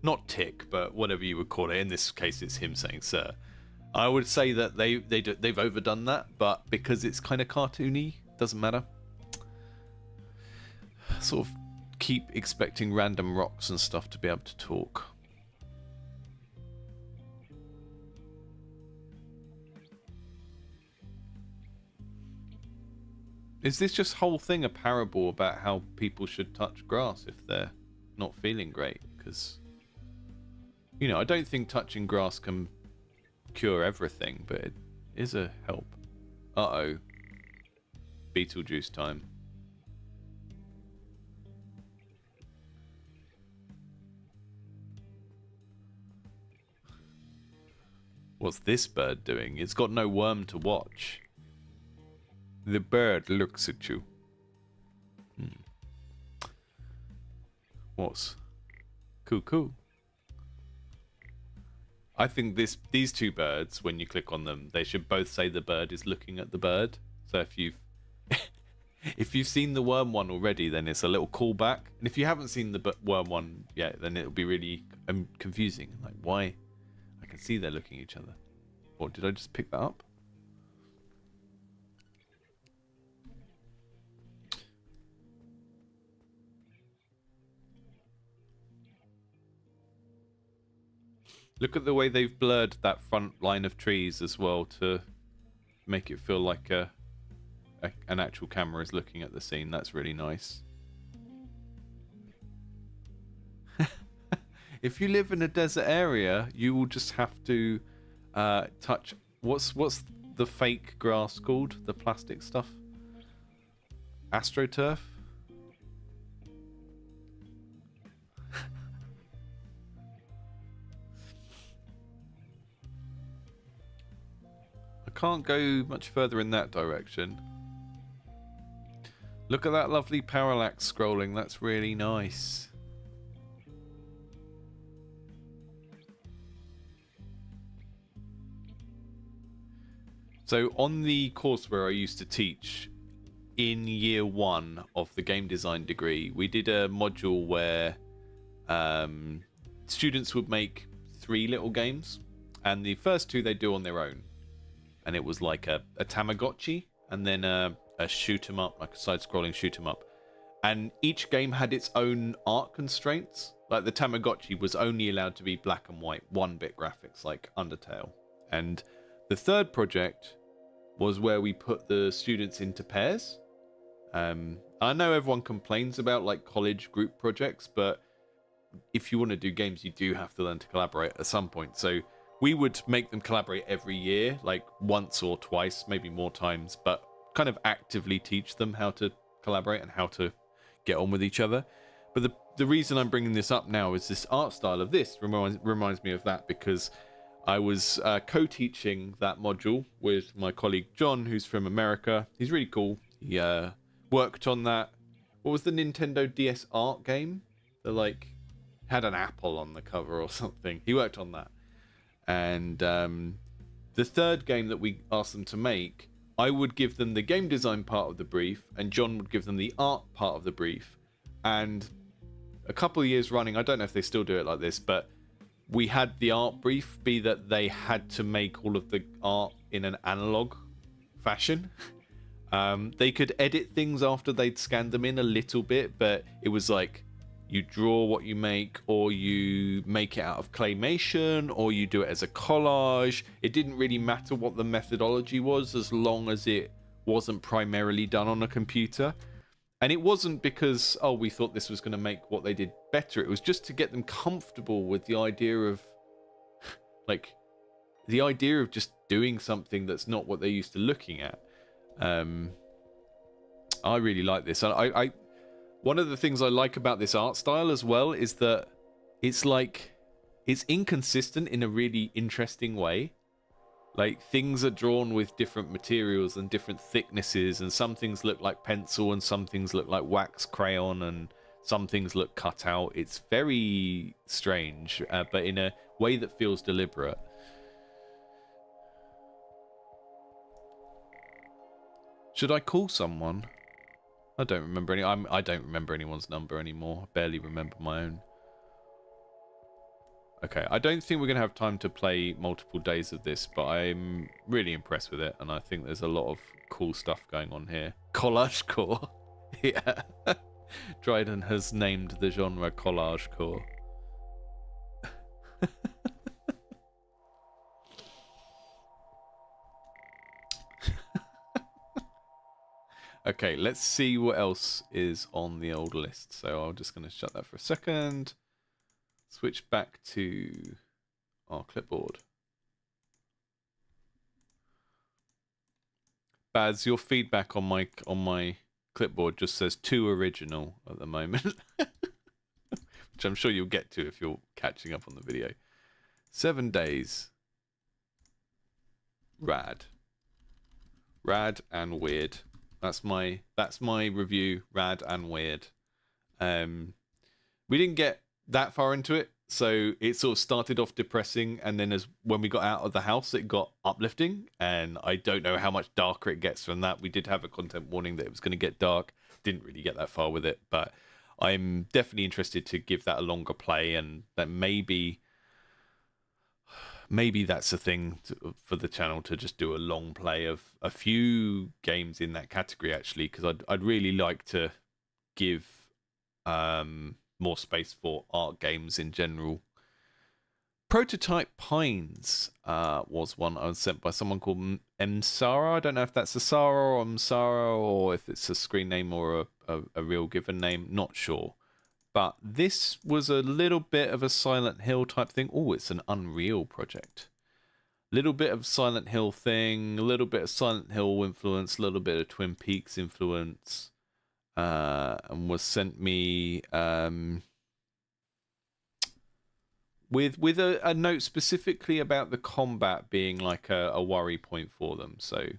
not tick, but whatever you would call it. In this case, it's him saying "sir." I would say that they've overdone that, but because it's kind of cartoony, doesn't matter. Sort of keep expecting random rocks and stuff to be able to talk. Is this just whole thing a parable about how people should touch grass if they're not feeling great? Because, you know, I don't think touching grass can cure everything, but it is a help. Uh-oh. Beetlejuice time. What's this bird doing? It's got no worm to watch. The bird looks at you. What's cuckoo? I think these two birds, when you click on them, they should both say the bird is looking at the bird. So if you've if you've seen the worm one already, then it's a little callback. And if you haven't seen the worm one yet, then it'll be really confusing. Like, why? I can see they're looking at each other. Or did I just pick that up? Look at the way they've blurred that front line of trees as well to make it feel like an actual camera is looking at the scene. That's really nice. If you live in a desert area, you will just have to touch... What's the fake grass called? The plastic stuff? AstroTurf? I can't go much further in that direction. Look at that lovely parallax scrolling. That's really nice. So on the course where I used to teach in year 1 of the game design degree, we did a module where students would make 3 little games, and the first 2 they do on their own. And it was like a Tamagotchi, and then a shoot 'em up, like a side-scrolling shoot 'em up. And each game had its own art constraints. Like the Tamagotchi was only allowed to be black and white, 1-bit graphics, like Undertale. And the third project was where we put the students into pairs. I know everyone complains about like college group projects, but if you want to do games, you do have to learn to collaborate at some point. So we would make them collaborate every year, like once or twice, maybe more times, but kind of actively teach them how to collaborate and how to get on with each other. But the reason I'm bringing this up now is this art style of this reminds me of that, because I was co-teaching that module with my colleague John, who's from America. He's really cool. He worked on that. What was the Nintendo DS art game? That like had an apple on the cover or something. He worked on that. And the third game that we asked them to make, I would give them the game design part of the brief, and John would give them the art part of the brief. And a couple of years running, I don't know if they still do it like this, but we had the art brief be that they had to make all of the art in an analog fashion. They could edit things after they'd scanned them in a little bit, but it was like you draw what you make, or you make it out of claymation, or you do it as a collage. It didn't really matter what the methodology was, as long as it wasn't primarily done on a computer. And it wasn't because, oh, we thought this was going to make what they did better. It was just to get them comfortable with the idea of, like, the idea of just doing something that's not what they're used to looking at. I really like this. I one of the things I like about this art style as well is that it's like, it's inconsistent in a really interesting way. Like, things are drawn with different materials and different thicknesses, and some things look like pencil and some things look like wax crayon and some things look cut out. It's very strange, but in a way that feels deliberate. Should I call someone? I don't remember any. I don't remember anyone's number anymore. I barely remember my own. Okay, I don't think we're going to have time to play multiple days of this, but I'm really impressed with it, and I think there's a lot of cool stuff going on here. Collage core. Yeah. Dryden has named the genre collage core. Okay, let's see what else is on the old list. So I'm just going to shut that for a second. Switch back to our clipboard. Baz, your feedback on my clipboard just says too original at the moment, which I'm sure you'll get to if you're catching up on the video. 7 days. Rad and weird. That's my review. Rad and weird. We didn't get that far into it, so it sort of started off depressing, and then when we got out of the house, it got uplifting, and I don't know how much darker it gets from that. We did have a content warning that it was going to get dark. Didn't really get that far with it, but I'm definitely interested to give that a longer play, and that maybe that's a thing for the channel, to just do a long play of a few games in that category, actually, because I'd really like to give more space for art games in general. Prototype Pines was one I was sent by someone called Msara. I don't know if that's a Sara or Msara, or if it's a screen name or a real given name. Not sure. But this was a little bit of a Silent Hill type thing. Oh, it's an Unreal project. Little bit of Silent Hill thing, a little bit of Silent Hill influence, a little bit of Twin Peaks influence. And was sent me with a note specifically about the combat being like a worry point for them. So let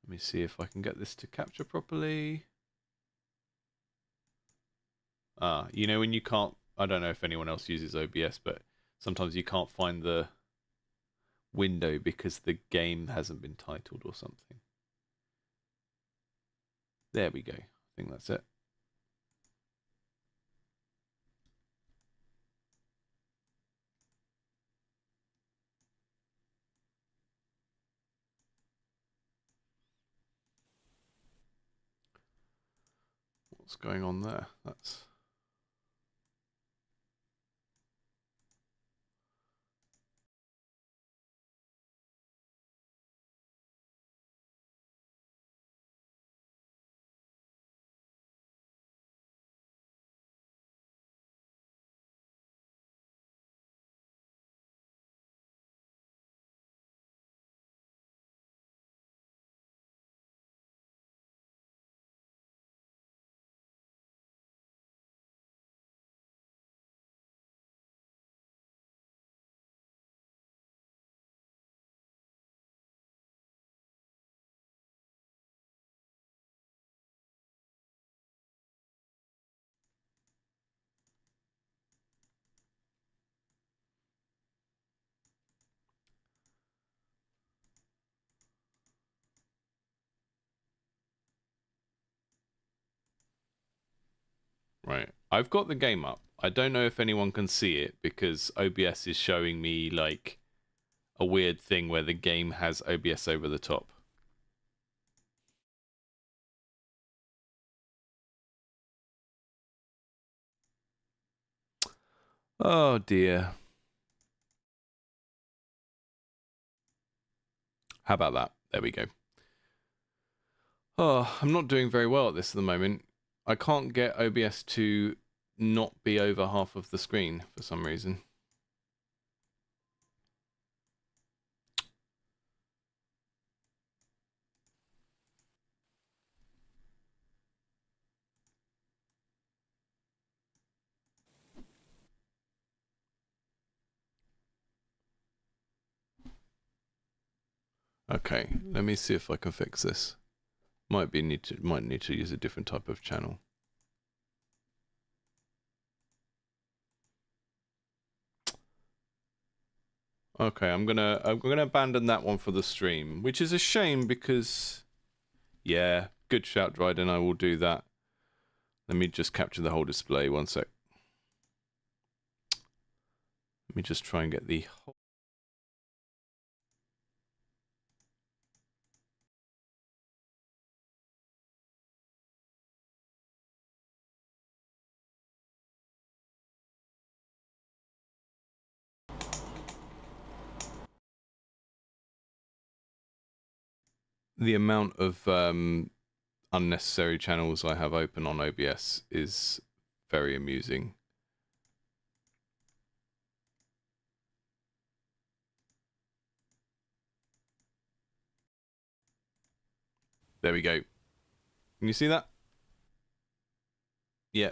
me see if I can get this to capture properly. You know, when you can't, I don't know if anyone else uses OBS, but sometimes you can't find the window because the game hasn't been titled or something. There we go. I think that's it. What's going on there? That's... Right. I've got the game up. I don't know if anyone can see it because OBS is showing me like a weird thing where the game has OBS over the top. Oh dear. How about that? There we go. Oh, I'm not doing very well at this at the moment. I can't get OBS to not be over half of the screen for some reason. Okay, let me see if I can fix this. Might need to use a different type of channel. Okay, I'm gonna abandon that one for the stream, which is a shame because, yeah, good shout, Dryden. I will do that. Let me just capture the whole display. One sec. Let me just try and get the whole... The amount of unnecessary channels I have open on OBS is very amusing. There we go. Can you see that? Yeah,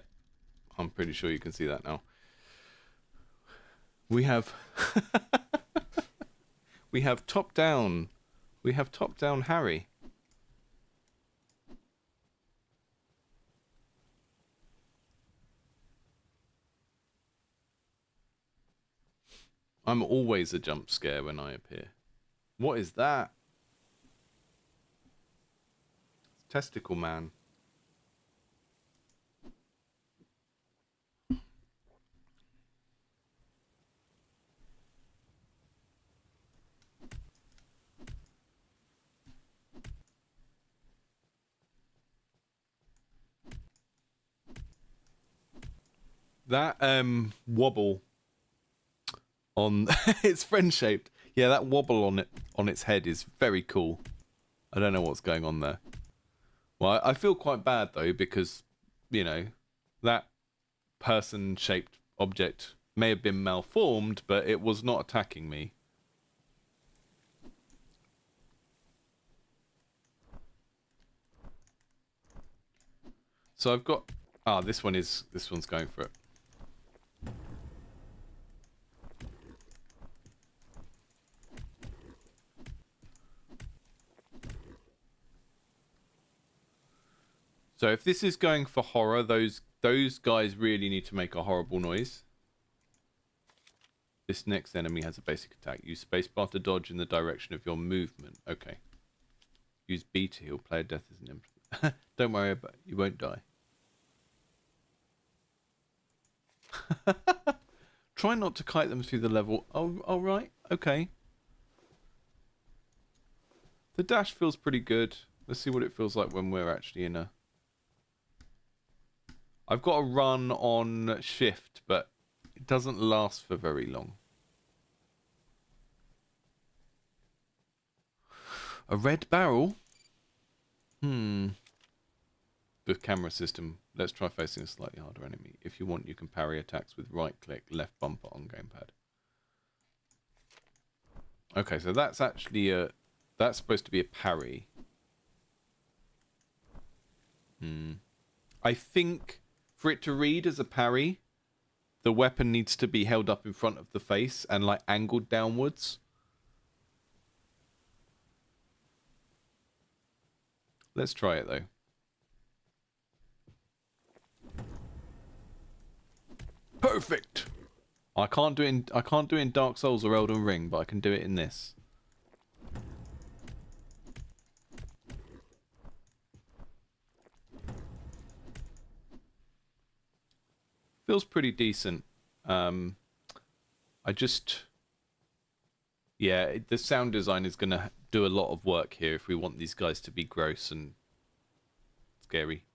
I'm pretty sure you can see that now. We have we have top down. We have top down Harry. I'm always a jump scare when I appear. What is that? Testicle man. That wobble on it's friend shaped. Yeah, that wobble on its head is very cool. I don't know what's going on there. Well, I feel quite bad though because, you know, that person shaped object may have been malformed, but it was not attacking me. So I've got this one's going for it. So if this is going for horror, those guys really need to make a horrible noise. This next enemy has a basic attack. Use spacebar to dodge in the direction of your movement. Okay. Use B to heal. Player death is an implement. Don't worry about it. You won't die. Try not to kite them through the level. Oh, right. Okay. The dash feels pretty good. Let's see what it feels like when we're actually in a... I've got a run on shift, but it doesn't last for very long. A red barrel? The camera system. Let's try facing a slightly harder enemy. If you want, you can parry attacks with right click, left bumper on gamepad. Okay, so that's actually a... That's supposed to be a parry. I think for it to read as a parry, the weapon needs to be held up in front of the face and like angled downwards. Let's try it though. Perfect. I can't do it in Dark Souls or Elden Ring, but I can do it in this. Feels pretty decent. Yeah, the sound design is going to do a lot of work here if we want these guys to be gross and scary.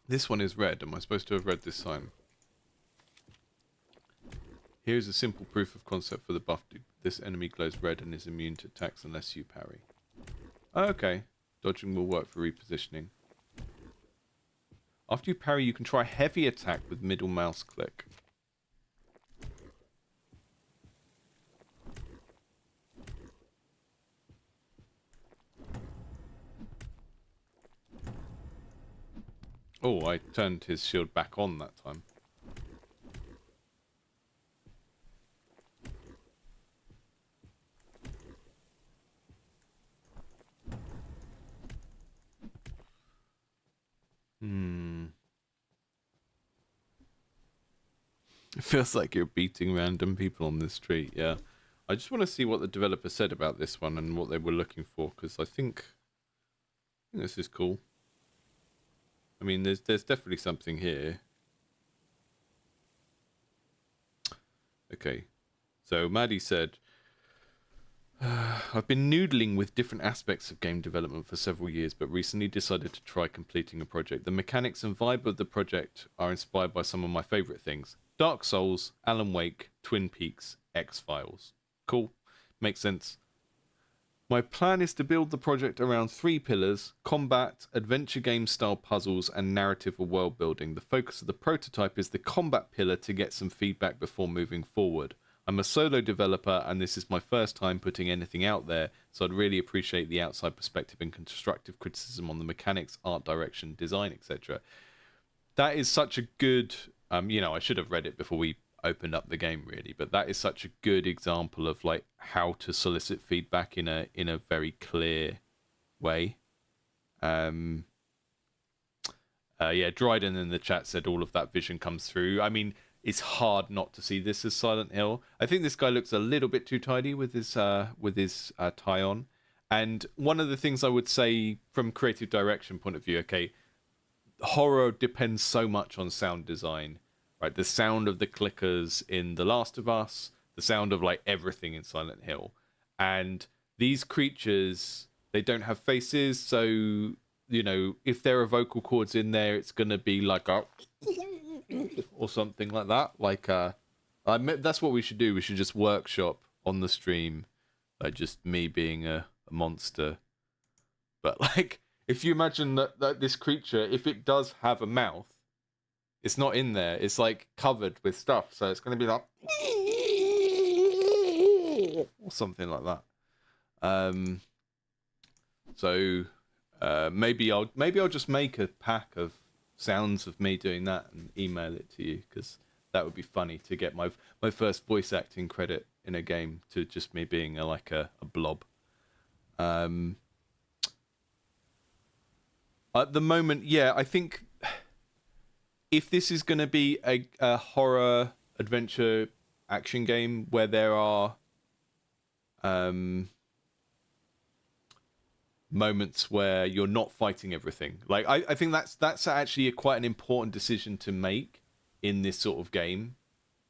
This one is red. Am I supposed to have read this sign? Here's a simple proof of concept for the buff. This enemy glows red and is immune to attacks unless you parry. Okay. Dodging will work for repositioning. After you parry, you can try heavy attack with middle mouse click. Oh, I turned his shield back on that time. It feels like you're beating random people on the street, yeah. I just want to see what the developer said about this one and what they were looking for, because I think this is cool. I mean, there's definitely something here. Okay, so Maddie said, I've been noodling with different aspects of game development for several years, but recently decided to try completing a project. The mechanics and vibe of the project are inspired by some of my favourite things. Dark Souls, Alan Wake, Twin Peaks, X-Files. Cool. Makes sense. My plan is to build the project around 3 pillars: combat, adventure game style puzzles, and narrative or world building. The focus of the prototype is the combat pillar to get some feedback before moving forward. I'm a solo developer and this is my first time putting anything out there, so I'd really appreciate the outside perspective and constructive criticism on the mechanics, art direction, design, etc. That is such a good, I should have read it before we opened up the game really, but that is such a good example of like how to solicit feedback in a very clear way. Dryden in the chat said all of that vision comes through. I mean, it's hard not to see this as Silent Hill. I think this guy looks a little bit too tidy with his tie on. And one of the things I would say from creative direction point of view, okay, horror depends so much on sound design, right? The sound of the clickers in The Last of Us, the sound of like everything in Silent Hill. And these creatures, they don't have faces, so, you know, if there are vocal cords in there, it's going to be like a or something like that. Like, that's what we should do. We should just workshop on the stream, like just me being a monster. But like, if you imagine that this creature, if it does have a mouth, it's not in there. It's like covered with stuff, so it's going to be like or something like that. Maybe I'll just make a pack of sounds of me doing that and email it to you, because that would be funny to get my first voice acting credit in a game to just me being a blob. At the moment, yeah, I think if this is going to be a horror adventure action game where there are moments where you're not fighting everything, like I think that's actually quite an important decision to make in this sort of game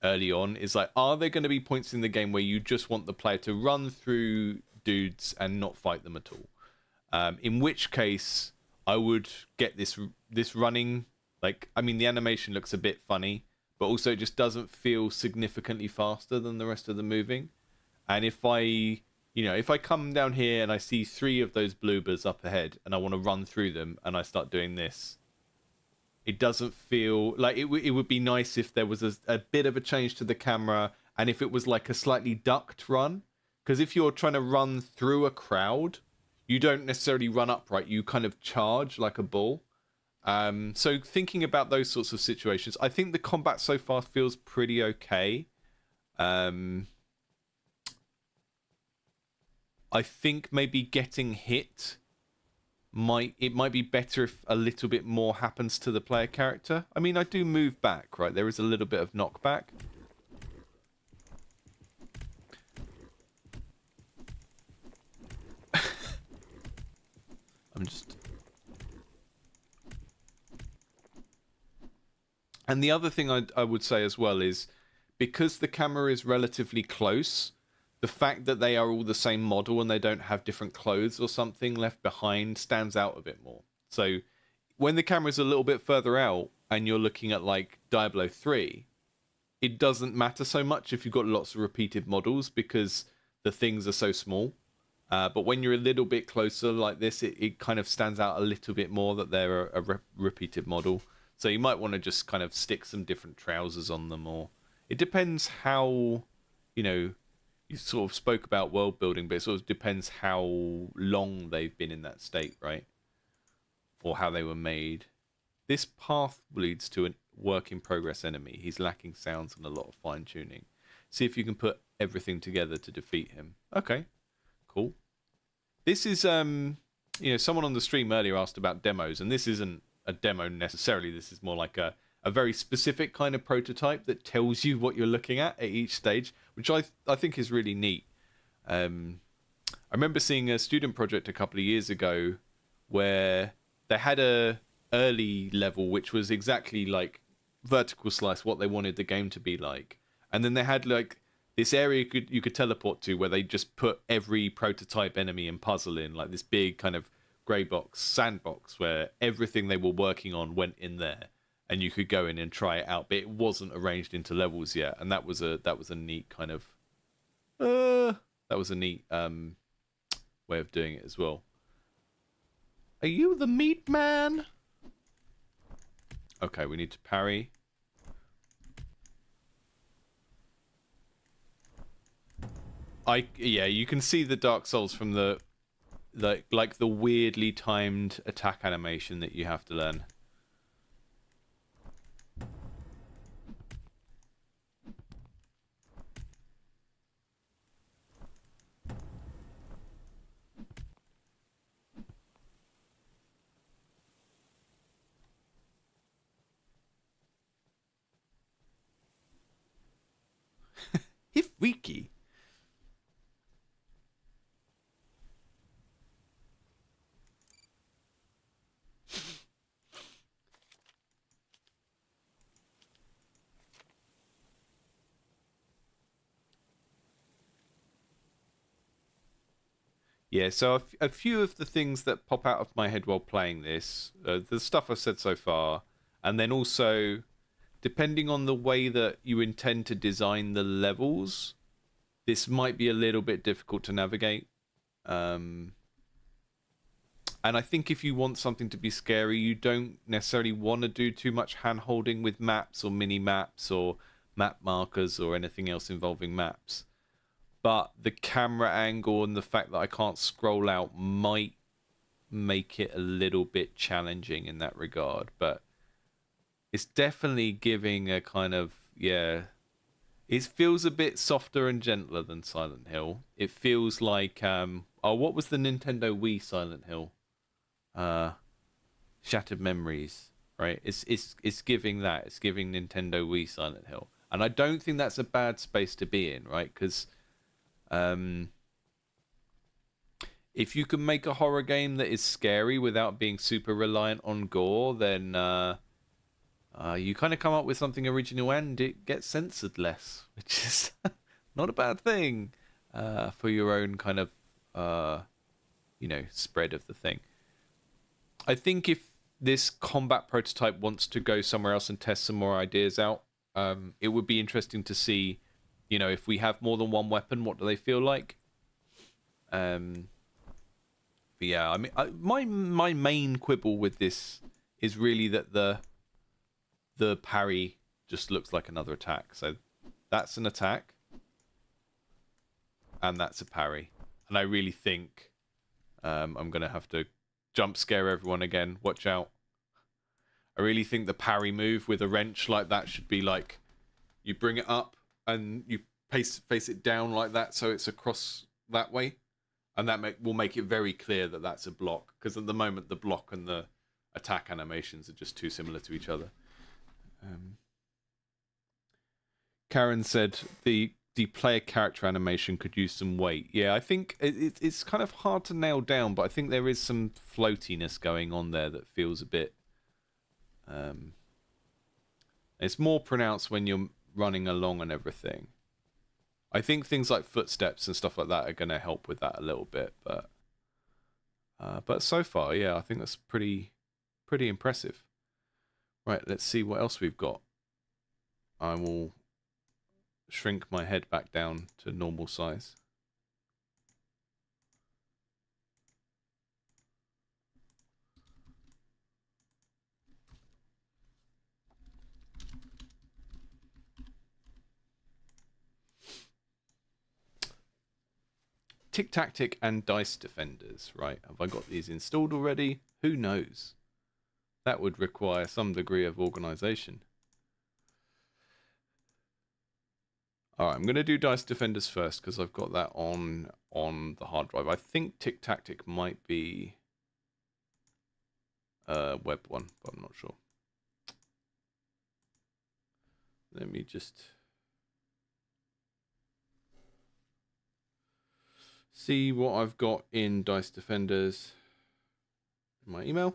early on. Is like, are there going to be points in the game where you just want the player to run through dudes and not fight them at all? In which case, I would get this running. Like, I mean, the animation looks a bit funny, but also it just doesn't feel significantly faster than the rest of the moving. And if I come down here and I see 3 of those bloobers up ahead and I want to run through them and I start doing this, it doesn't feel like it would be nice if there was a bit of a change to the camera and if it was like a slightly ducked run. Because if you're trying to run through a crowd, you don't necessarily run upright, you kind of charge like a bull. So thinking about those sorts of situations, I think the combat so far feels pretty okay. I think maybe getting hit might be better if a little bit more happens to the player character. I mean, I do move back, right? There is a little bit of knockback. And the other thing I would say as well is, because the camera is relatively close, the fact that they are all the same model and they don't have different clothes or something left behind stands out a bit more. So when the camera's a little bit further out and you're looking at like Diablo 3, it doesn't matter so much if you've got lots of repeated models because the things are so small. But when you're a little bit closer like this, it kind of stands out a little bit more that they're a repeated model. So you might want to just kind of stick some different trousers on them, or it depends how, you sort of spoke about world building, but it sort of depends how long they've been in that state, right? Or how they were made. This path leads to a work in progress enemy. He's lacking sounds and a lot of fine tuning. See if you can put everything together to defeat him. Okay, cool. This is, someone on the stream earlier asked about demos, and this isn't a demo necessarily. This is more like a very specific kind of prototype that tells you what you're looking at each stage, which I think is really neat. I remember seeing a student project a couple of years ago where they had a early level which was exactly like vertical slice, what they wanted the game to be like, and then they had like this area you could teleport to where they just put every prototype enemy and puzzle in, like this big kind of grey box sandbox where everything they were working on went in there. And you could go in and try it out, but it wasn't arranged into levels yet, and that was a neat kind of that was a neat way of doing it as well. Are you the meat man? Okay, we need to parry. Yeah, you can see the Dark Souls from the like the weirdly timed attack animation that you have to learn. Hifwiki. Yeah, so a few of the things that pop out of my head while playing this, the stuff I've said so far, and then also, depending on the way that you intend to design the levels, this might be a little bit difficult to navigate. And I think if you want something to be scary, you don't necessarily want to do too much hand-holding with maps or mini-maps or map markers or anything else involving maps. But the camera angle and the fact that I can't scroll out might make it a little bit challenging in that regard. But it's definitely giving a kind of, yeah, it feels a bit softer and gentler than Silent Hill. It feels like, what was the Nintendo Wii Silent Hill? Shattered Memories, right? It's giving that. It's giving Nintendo Wii Silent Hill. And I don't think that's a bad space to be in, right? Because if you can make a horror game that is scary without being super reliant on gore, then you kind of come up with something original and it gets censored less, which is not a bad thing for your own kind of, spread of the thing. I think if this combat prototype wants to go somewhere else and test some more ideas out, it would be interesting to see, if we have more than one weapon, what do they feel like? But yeah, I mean, my main quibble with this is really that the parry just looks like another attack. So that's an attack, and that's a parry. And I really think I'm gonna have to jump scare everyone again. Watch out. I really think the parry move with a wrench like that should be like, you bring it up and you face it down like that, so it's across that way, and that will make it very clear that that's a block. Because at the moment, the block and the attack animations are just too similar to each other. Karen said the player character animation could use some weight. Yeah, I think it's kind of hard to nail down, but I think there is some floatiness going on there that feels a bit. It's more pronounced when you're running along and everything. I think things like footsteps and stuff like that are going to help with that a little bit, but so far, yeah, I think that's pretty impressive. Right, let's see what else we've got. I will shrink my head back down to normal size. Tic Tactic and Dice Defenders, right? Have I got these installed already? Who knows? That would require some degree of organization. Alright, I'm going to do Dice Defenders first because I've got that on the hard drive. I think Tic Tactic might be a web one, but I'm not sure. Let me just see what I've got in Dice Defenders in my email.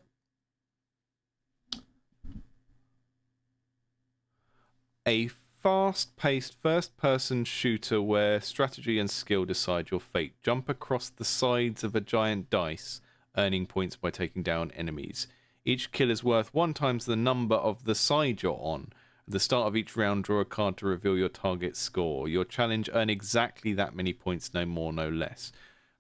A fast-paced first-person shooter where strategy and skill decide your fate. Jump across the sides of a giant dice, earning points by taking down enemies. Each kill is worth 1 times the number of the side you're on. At the start of each round, draw a card to reveal your target score. Your challenge, earn exactly that many points, no more, no less.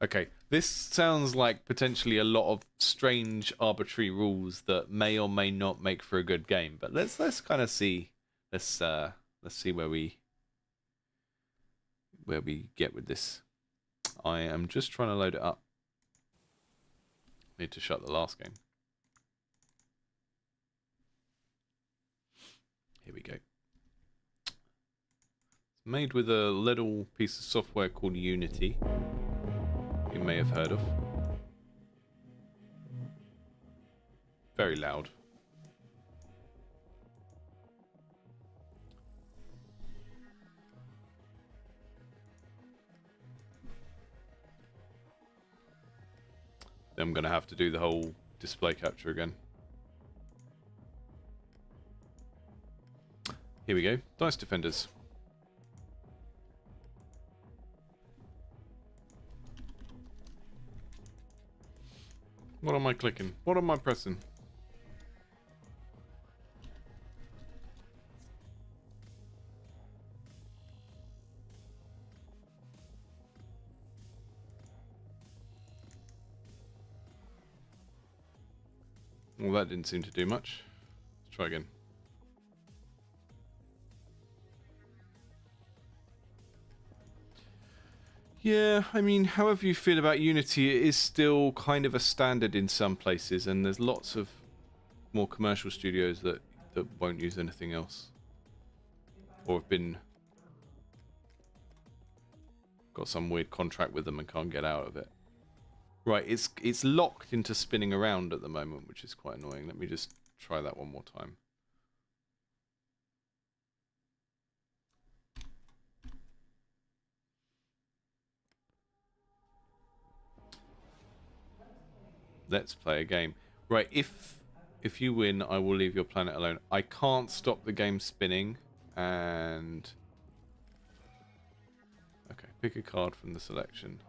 Okay, this sounds like potentially a lot of strange arbitrary rules that may or may not make for a good game. But let's kind of see. Let's see where we get with this. I am just trying to load it up. Need to shut the last game. Here we go. It's made with a little piece of software called Unity. You may have heard of. Very loud. I'm going to have to do the whole display capture again. Here we go. Dice Defenders. What am I clicking? What am I pressing? Well, that didn't seem to do much. Let's try again. Yeah, I mean, however you feel about Unity, it is still kind of a standard in some places, and there's lots of more commercial studios that won't use anything else, or have got some weird contract with them and can't get out of it. Right, it's locked into spinning around at the moment, which is quite annoying. Let me just try that one more time. Let's play a game. Right, if you win, I will leave your planet alone. I can't stop the game spinning, and... Okay, pick a card from the selection.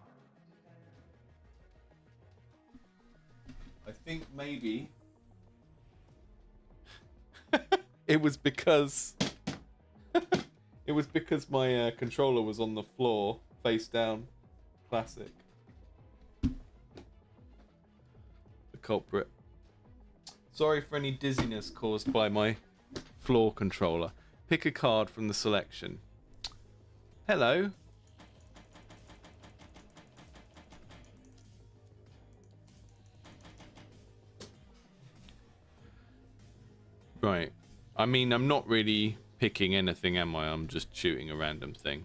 I think maybe... it was because... it was because my controller was on the floor, face down. Classic. Culprit. Sorry for any dizziness caused by my floor controller. Pick a card from the selection. Hello. Right. I mean, I'm not really picking anything, am I? I'm just shooting a random thing.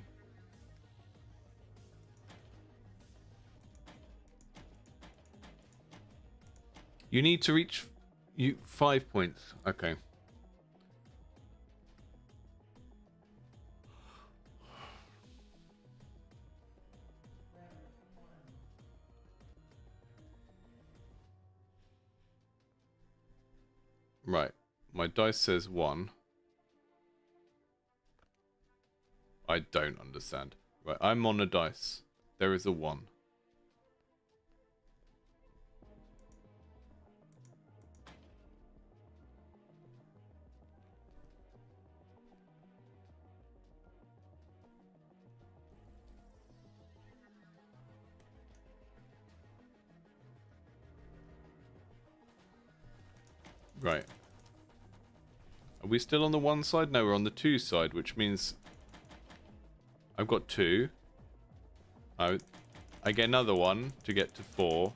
You need to reach 5 points. Okay. Right. My dice says 1. I don't understand. Right, I'm on a dice. There is a 1. Right. Are we still on the 1 side? No, we're on the 2 side, which means I've got 2. I get another 1 to get to 4.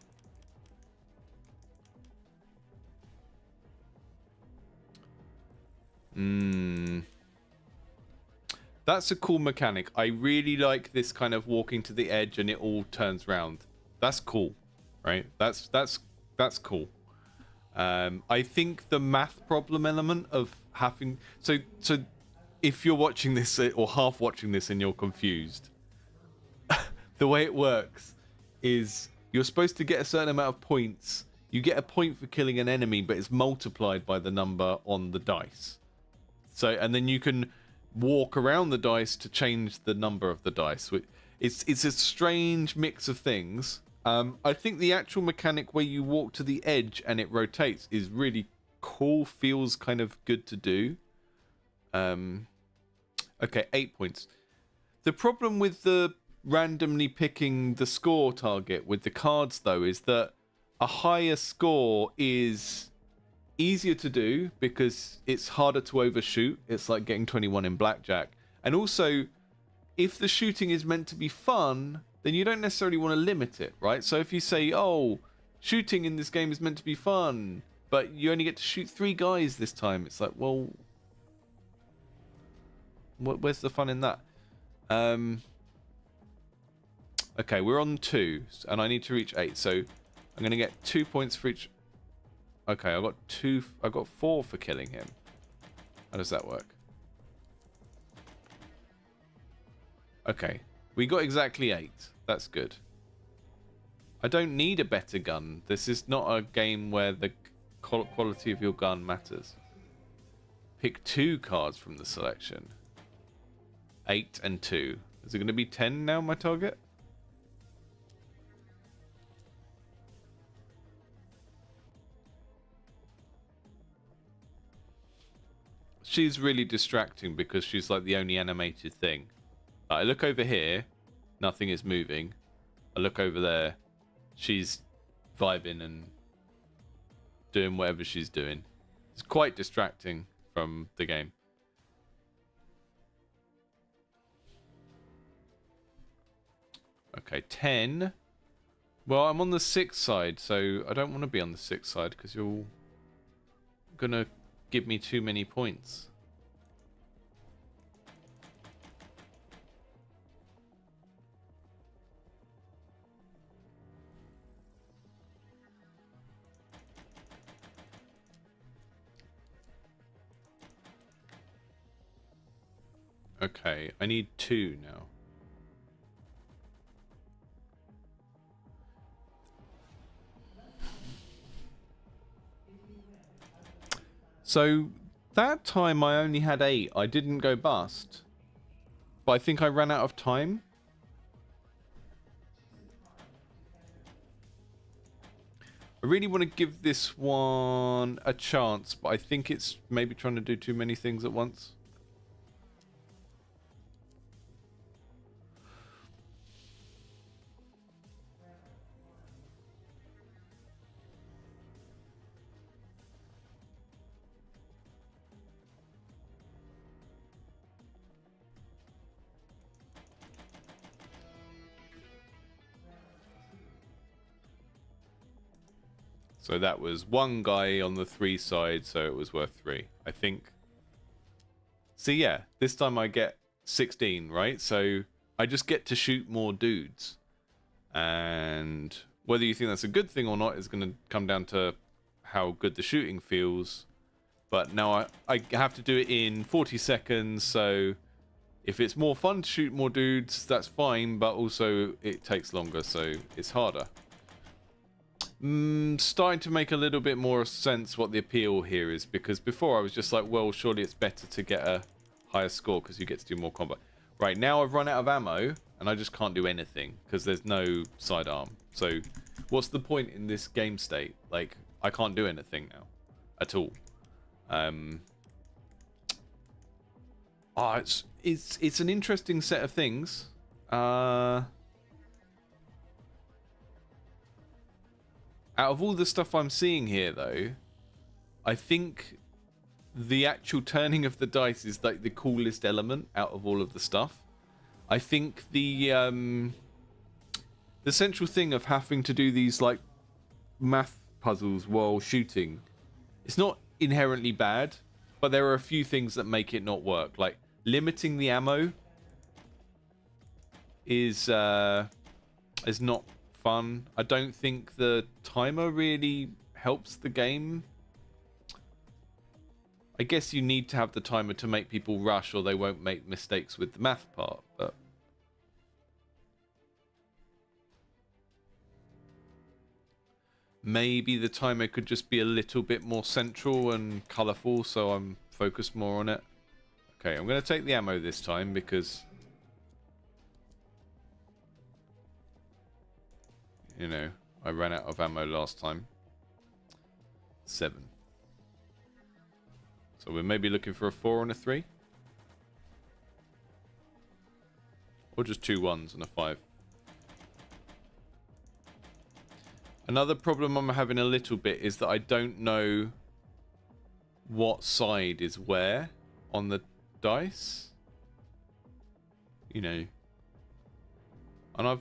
That's a cool mechanic. I really like this kind of walking to the edge and it all turns round. That's cool, right? That's cool. I think the math problem element of having so if you're watching this or half watching this and you're confused, the way it works is you're supposed to get a certain amount of points. You get a point for killing an enemy, but it's multiplied by the number on the dice. So, and then you can walk around the dice to change the number of the dice. It's a strange mix of things. I think the actual mechanic where you walk to the edge and it rotates is really cool. Feels kind of good to do. Okay, 8 points. The problem with the randomly picking the score target with the cards, though, is that a higher score is easier to do because it's harder to overshoot. It's like getting 21 in blackjack. And also, if the shooting is meant to be fun, then you don't necessarily want to limit it, right? So if you say, oh, shooting in this game is meant to be fun, but you only get to shoot 3 guys this time, it's like, well, where's the fun in that? Okay, we're on 2, and I need to reach 8, so I'm going to get 2 points for each. Okay, I got 4 for killing him. How does that work? Okay, we got exactly 8. That's good. I don't need a better gun. This is not a game where the quality of your gun matters. Pick 2 cards from the selection. 8 and 2. Is it going to be 10 now, my target? She's really distracting because she's like the only animated thing. I look over here, nothing is moving. I look over there, she's vibing and doing whatever she's doing. It's quite distracting from the game. Okay, 10. Well, I'm on the 6th side, so I don't want to be on the 6th side because you're gonna give me too many points. Okay, I need 2 now. So that time I only had 8. I didn't go bust. But I think I ran out of time. I really want to give this one a chance, but I think it's maybe trying to do too many things at once. So that was 1 guy on the 3 side, so it was worth 3, I think. So yeah, this time I get 16, right? So I just get to shoot more dudes. And whether you think that's a good thing or not is going to come down to how good the shooting feels. But now I have to do it in 40 seconds, so if it's more fun to shoot more dudes, that's fine, but also it takes longer, so it's harder. Starting to make a little bit more sense what the appeal here is, because before I was just like, well, surely it's better to get a higher score because you get to do more combat. Right, now I've run out of ammo and I just can't do anything because there's no sidearm. So what's the point in this game state? Like, I can't do anything now at all. It's an interesting set of things. Out of all the stuff I'm seeing here, though, I think the actual turning of the dice is like the coolest element out of all of the stuff. I think the central thing of having to do these like math puzzles while shooting, it's not inherently bad, but there are a few things that make it not work. Like limiting the ammo is not fun. I don't think the timer really helps the game. I guess you need to have the timer to make people rush or they won't make mistakes with the math part, but maybe the timer could just be a little bit more central and colourful so I'm focused more on it. Okay, I'm going to take the ammo this time because, you know, I ran out of ammo last time. 7. So we're maybe looking for a 4 and a 3. Or just 2 1s and a 5. Another problem I'm having a little bit is that I don't know what side is where on the dice. You know. And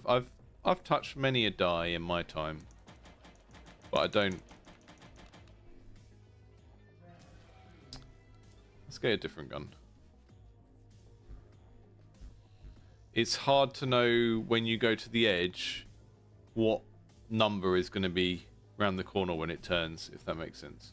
I've touched many a die in my time. But I don't. Let's get a different gun. It's hard to know when you go to the edge what number is going to be around the corner when it turns, if that makes sense.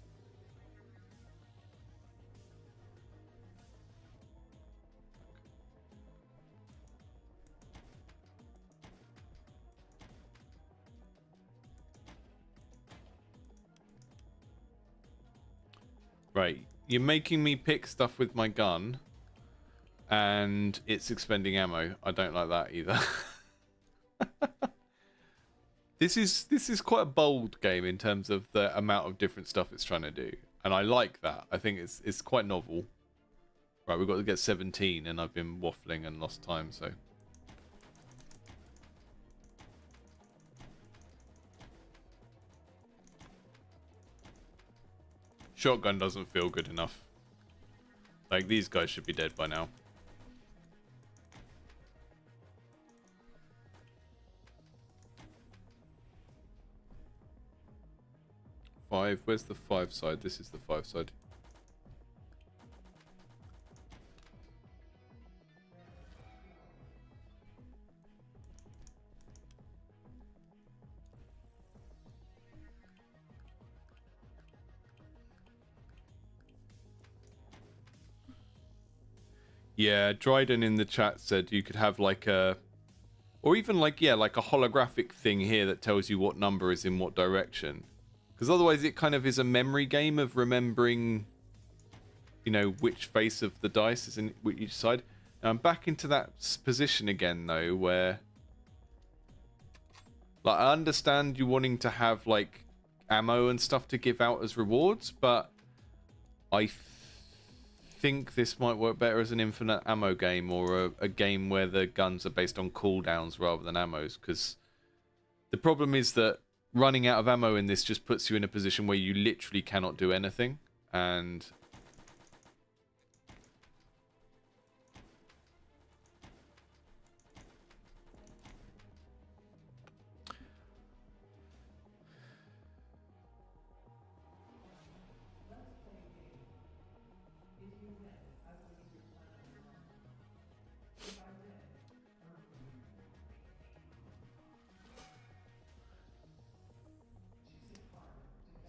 Right, you're making me pick stuff with my gun, and it's expending ammo. I don't like that either. This is quite a bold game in terms of the amount of different stuff it's trying to do, and I like that. I think it's quite novel. Right, we've got to get 17, and I've been waffling and lost time, so. Shotgun doesn't feel good enough. Like, these guys should be dead by now. Five. Where's the 5 side? This is the 5 side. Yeah, Dryden in the chat said you could have like a, or even like, yeah, like a holographic thing here that tells you what number is in what direction. Because otherwise it kind of is a memory game of remembering, you know, which face of the dice is in each side. Now I'm back into that position again though, where, like, I understand you wanting to have like ammo and stuff to give out as rewards, but I think this might work better as an infinite ammo game, or a game where the guns are based on cooldowns rather than ammos, because the problem is that running out of ammo in this just puts you in a position where you literally cannot do anything, and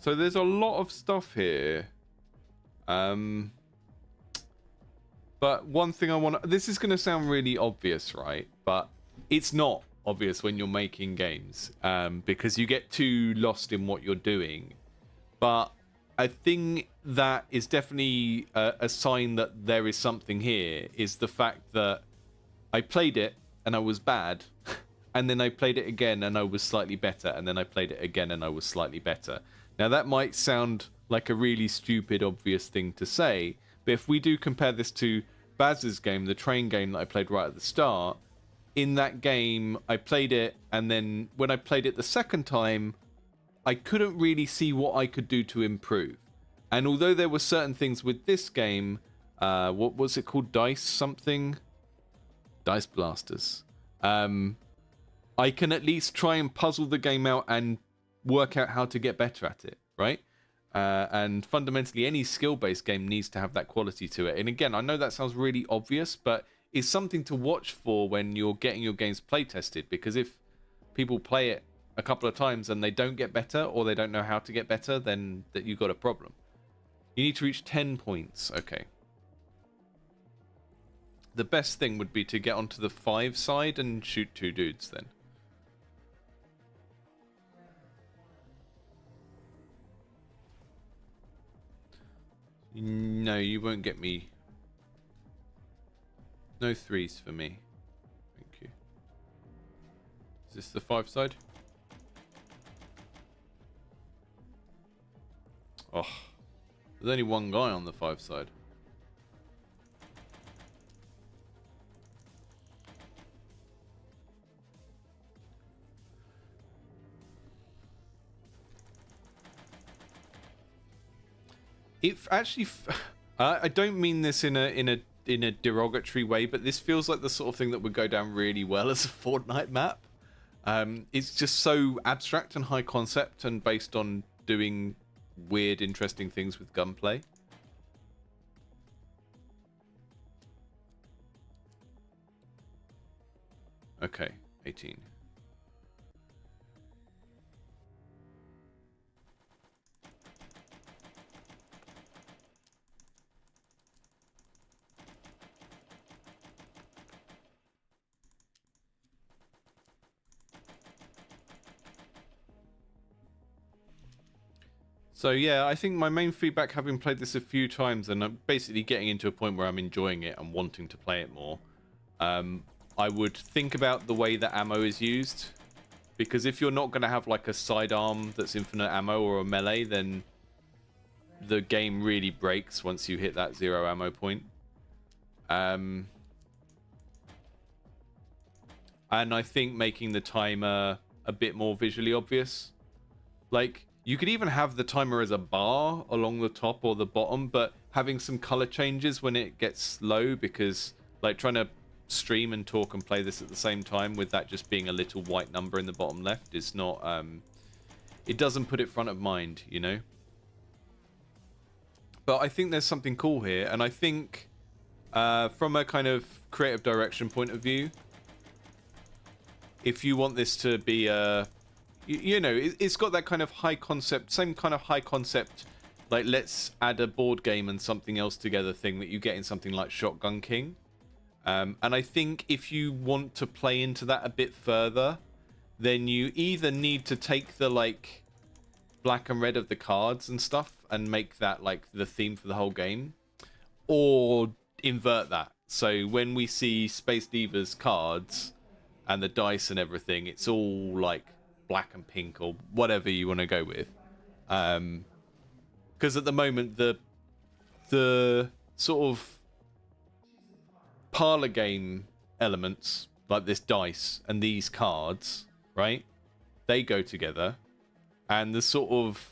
so there's a lot of stuff here. But one thing I want to... This is going to sound really obvious, right? But it's not obvious when you're making games, because you get too lost in what you're doing. But a thing that is definitely a sign that there is something here is the fact that I played it and I was bad. And then I played it again and I was slightly better. And then I played it again and I was slightly better. Now, that might sound like a really stupid, obvious thing to say, but if we do compare this to Baz's game, the train game that I played right at the start, in that game, I played it, and then when I played it the second time, I couldn't really see what I could do to improve. And although there were certain things with this game, what was it called? Dice something? Dice Blasters. I can at least try and puzzle the game out and work out how to get better at it, right? And fundamentally, any skill-based game needs to have that quality to it. And again, I know that sounds really obvious, but it's something to watch for when you're getting your games play tested. Because if people play it a couple of times and they don't get better, or they don't know how to get better, then that you've got a problem. You need to reach 10 points. Okay. The best thing would be to get onto the 5 side and shoot 2 dudes then. No, you won't get me. No 3s for me. Thank you. Is this the 5 side? Oh, there's only one guy on the 5 side. It actually, I don't mean this in a derogatory way, but this feels like the sort of thing that would go down really well as a Fortnite map. It's just so abstract and high concept and based on doing weird, interesting things with gunplay. Okay, 18. So yeah, I think my main feedback, having played this a few times and I'm basically getting into a point where I'm enjoying it and wanting to play it more, I would think about the way that ammo is used, because if you're not going to have like a sidearm that's infinite ammo or a melee, then the game really breaks once you hit that 0 ammo point. And I think making the timer a bit more visually obvious, like you could even have the timer as a bar along the top or the bottom, but having some color changes when it gets low, because like trying to stream and talk and play this at the same time with that just being a little white number in the bottom left is not, it doesn't put it front of mind, you know? But I think there's something cool here, and I think from a kind of creative direction point of view, if you want this to be a, you know, it's got that kind of high concept, same kind of high concept, like let's add a board game and something else together thing that you get in something like Shotgun King. And I think if you want to play into that a bit further, then you either need to take the like black and red of the cards and stuff and make that like the theme for the whole game, or invert that. So when we see Space Diva's cards and the dice and everything, it's all like black and pink or whatever you want to go with, because at the moment the sort of parlor game elements like this dice and these cards, right, they go together, and the sort of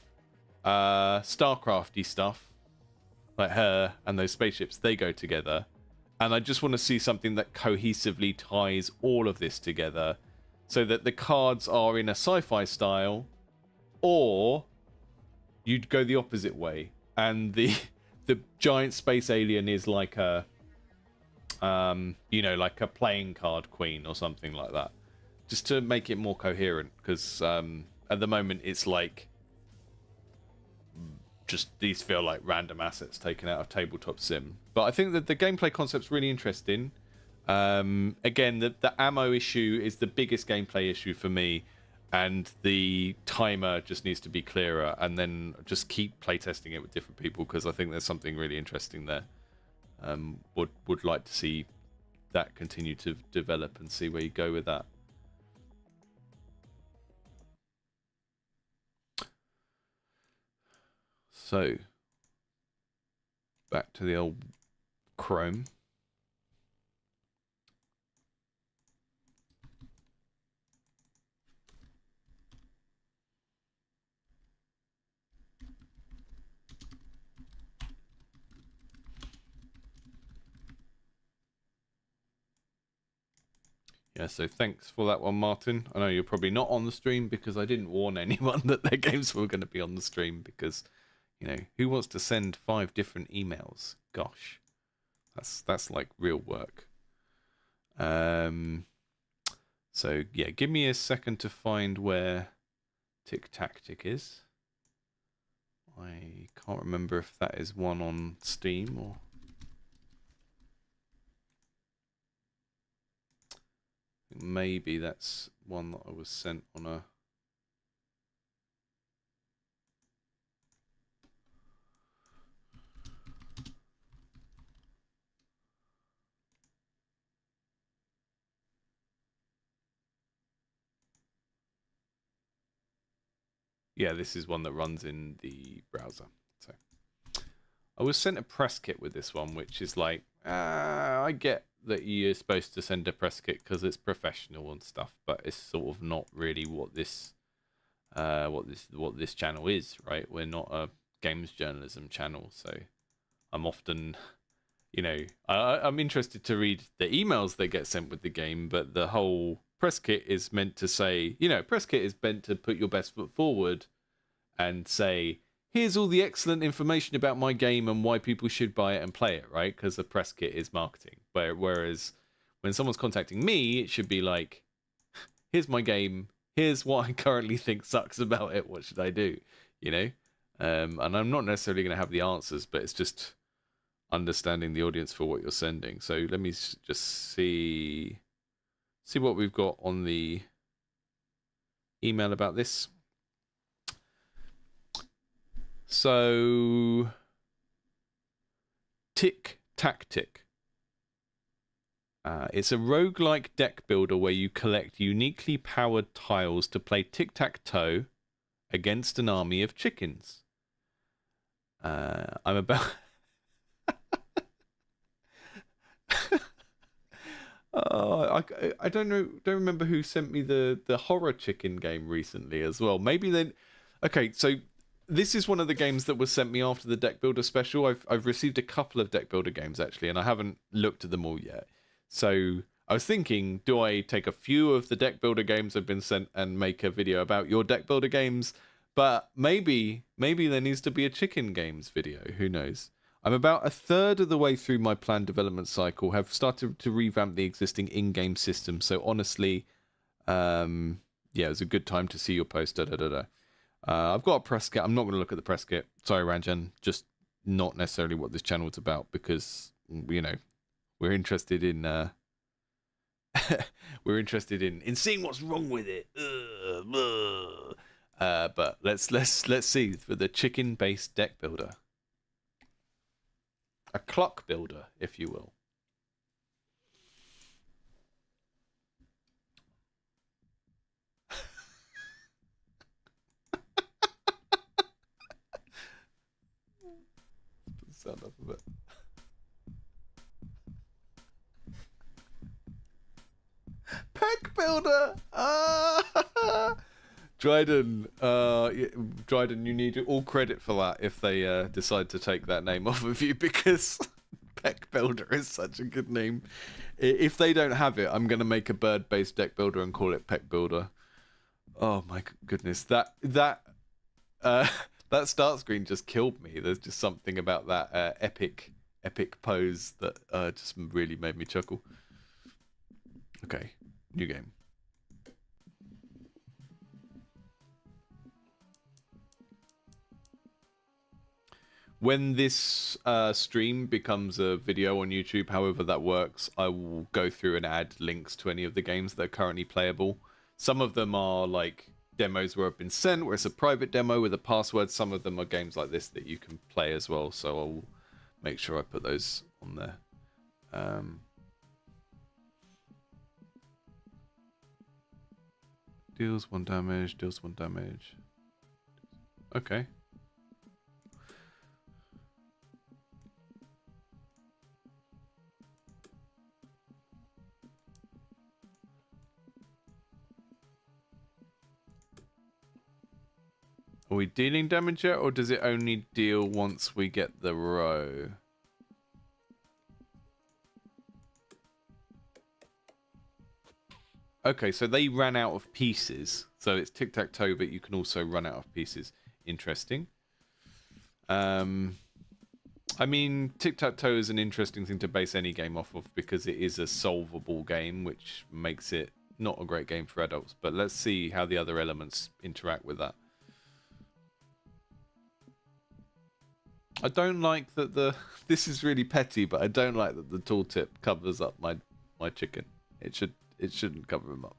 StarCrafty stuff like her and those spaceships, they go together. And I just want to see something that cohesively ties all of this together, so that the cards are in a sci-fi style, or you'd go the opposite way, and the giant space alien is like a, you know, like a playing card queen or something like that, just to make it more coherent. Because at the moment it's like just these feel like random assets taken out of tabletop sim. But I think that the gameplay concept's really interesting. Again, the ammo issue is the biggest gameplay issue for me, and the timer just needs to be clearer, and then just keep playtesting it with different people, because I think there's something really interesting there. Would like to see that continue to develop and see where you go with that. So back to the old Chrome. Yeah, so thanks for that one, Martin. I know you're probably not on the stream because I didn't warn anyone that their games were going to be on the stream, because, you know, who wants to send 5 different emails? Gosh, that's like real work. So yeah, give me a second to find where Tic Tactic is. I can't remember if that is one on Steam or... Maybe that's one that I was sent on a... Yeah, this is one that runs in the browser. So I was sent a press kit with this one, which is like, I get that you're supposed to send a press kit because it's professional and stuff, but it's sort of not really what this what this channel is, right? We're not a games journalism channel, so I'm often, I'm interested to read the emails that get sent with the game, but the whole press kit is meant to say, press kit is meant to put your best foot forward and say, here's all the excellent information about my game and why people should buy it and play it, right? Because the press kit is marketing. Whereas when someone's contacting me, it should be like, here's my game, here's what I currently think sucks about it, what should I do? And I'm not necessarily going to have the answers, but it's just understanding the audience for what you're sending. So let me just see what we've got on the email about this. So, Tic Tac Tick. It's a roguelike deck builder where you collect uniquely powered tiles to play tic-tac-toe against an army of chickens. I'm about... I don't remember who sent me the horror chicken game recently as well. Maybe then... Okay, so this is one of the games that was sent me after the deck builder special. I've received a couple of deck builder games actually, and I haven't looked at them all yet. So I was thinking, do I take a few of the deck builder games I've been sent and make a video about your deck builder games? But maybe there needs to be a chicken games video. Who knows? I'm about a third of the way through my planned development cycle. Have started to revamp the existing in-game system. So honestly, yeah, it was a good time to see your post. I've got a press kit. I'm not going to look at the press kit. Sorry, Ranjan. Just not necessarily what this channel is about, because we're interested in seeing what's wrong with it. But let's see for the chicken-based deck builder, a clock builder, if you will. Sound up a bit. Pack builder. Dryden, Dryden, you need all credit for that if they decide to take that name off of you, because Peck Builder is such a good name. If they don't have it, I'm going to make a bird-based deck builder and call it Peck Builder. Oh my goodness, that start screen just killed me. There's just something about that epic pose that just really made me chuckle. Okay, new game. When this stream becomes a video on YouTube, however that works, I will go through and add links to any of the games that are currently playable. Some of them are like demos where I've been sent, where it's a private demo with a password. Some of them are games like this that you can play as well, so I'll make sure I put those on there. Deals 1 damage, deals 1 damage. Okay. Are we dealing damage yet, or does it only deal once we get the row? Okay, so they ran out of pieces. So it's tic-tac-toe, but you can also run out of pieces. Interesting. I mean, tic-tac-toe is an interesting thing to base any game off of because it is a solvable game, which makes it not a great game for adults. But let's see how the other elements interact with that. I don't like that this is really petty, but I don't like that the tooltip covers up my chicken. It shouldn't cover him up.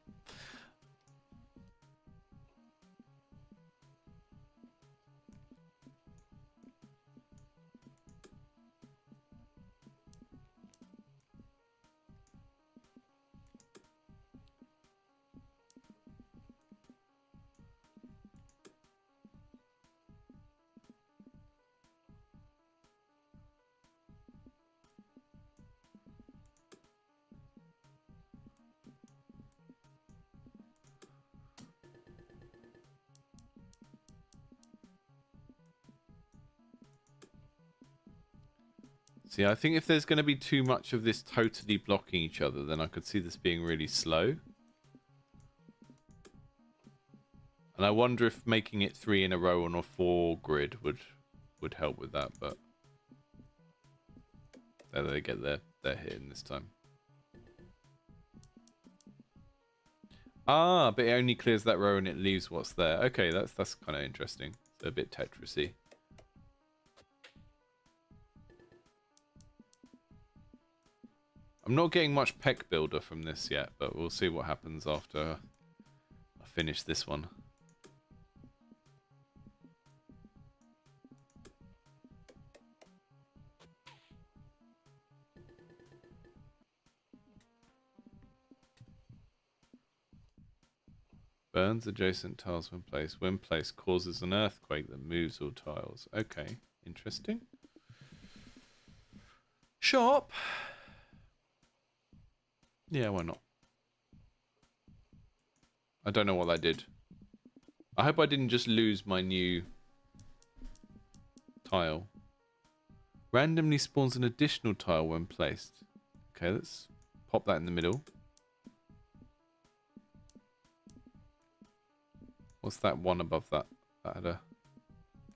See, I think if there's going to be too much of this totally blocking each other, then I could see this being really slow. And I wonder if making it 3 in a row on a 4 grid would help with that, but there they get their hit in this time. Ah, but it only clears that row and it leaves what's there. Okay, that's kind of interesting. It's a bit Tetris-y. I'm not getting much peck builder from this yet, but we'll see what happens after I finish this one. Burns adjacent tiles when placed. When placed, causes an earthquake that moves all tiles. Okay, interesting. Sharp. Yeah, why not? I don't know what that did. I hope I didn't just lose my new tile. Randomly spawns an additional tile when placed. Okay, let's pop that in the middle. What's that one above that? That had a...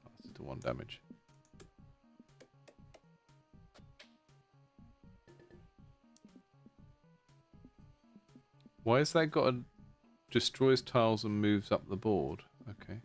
That's to 1 damage. Why has that got a... Destroys tiles and moves up the board? Okay.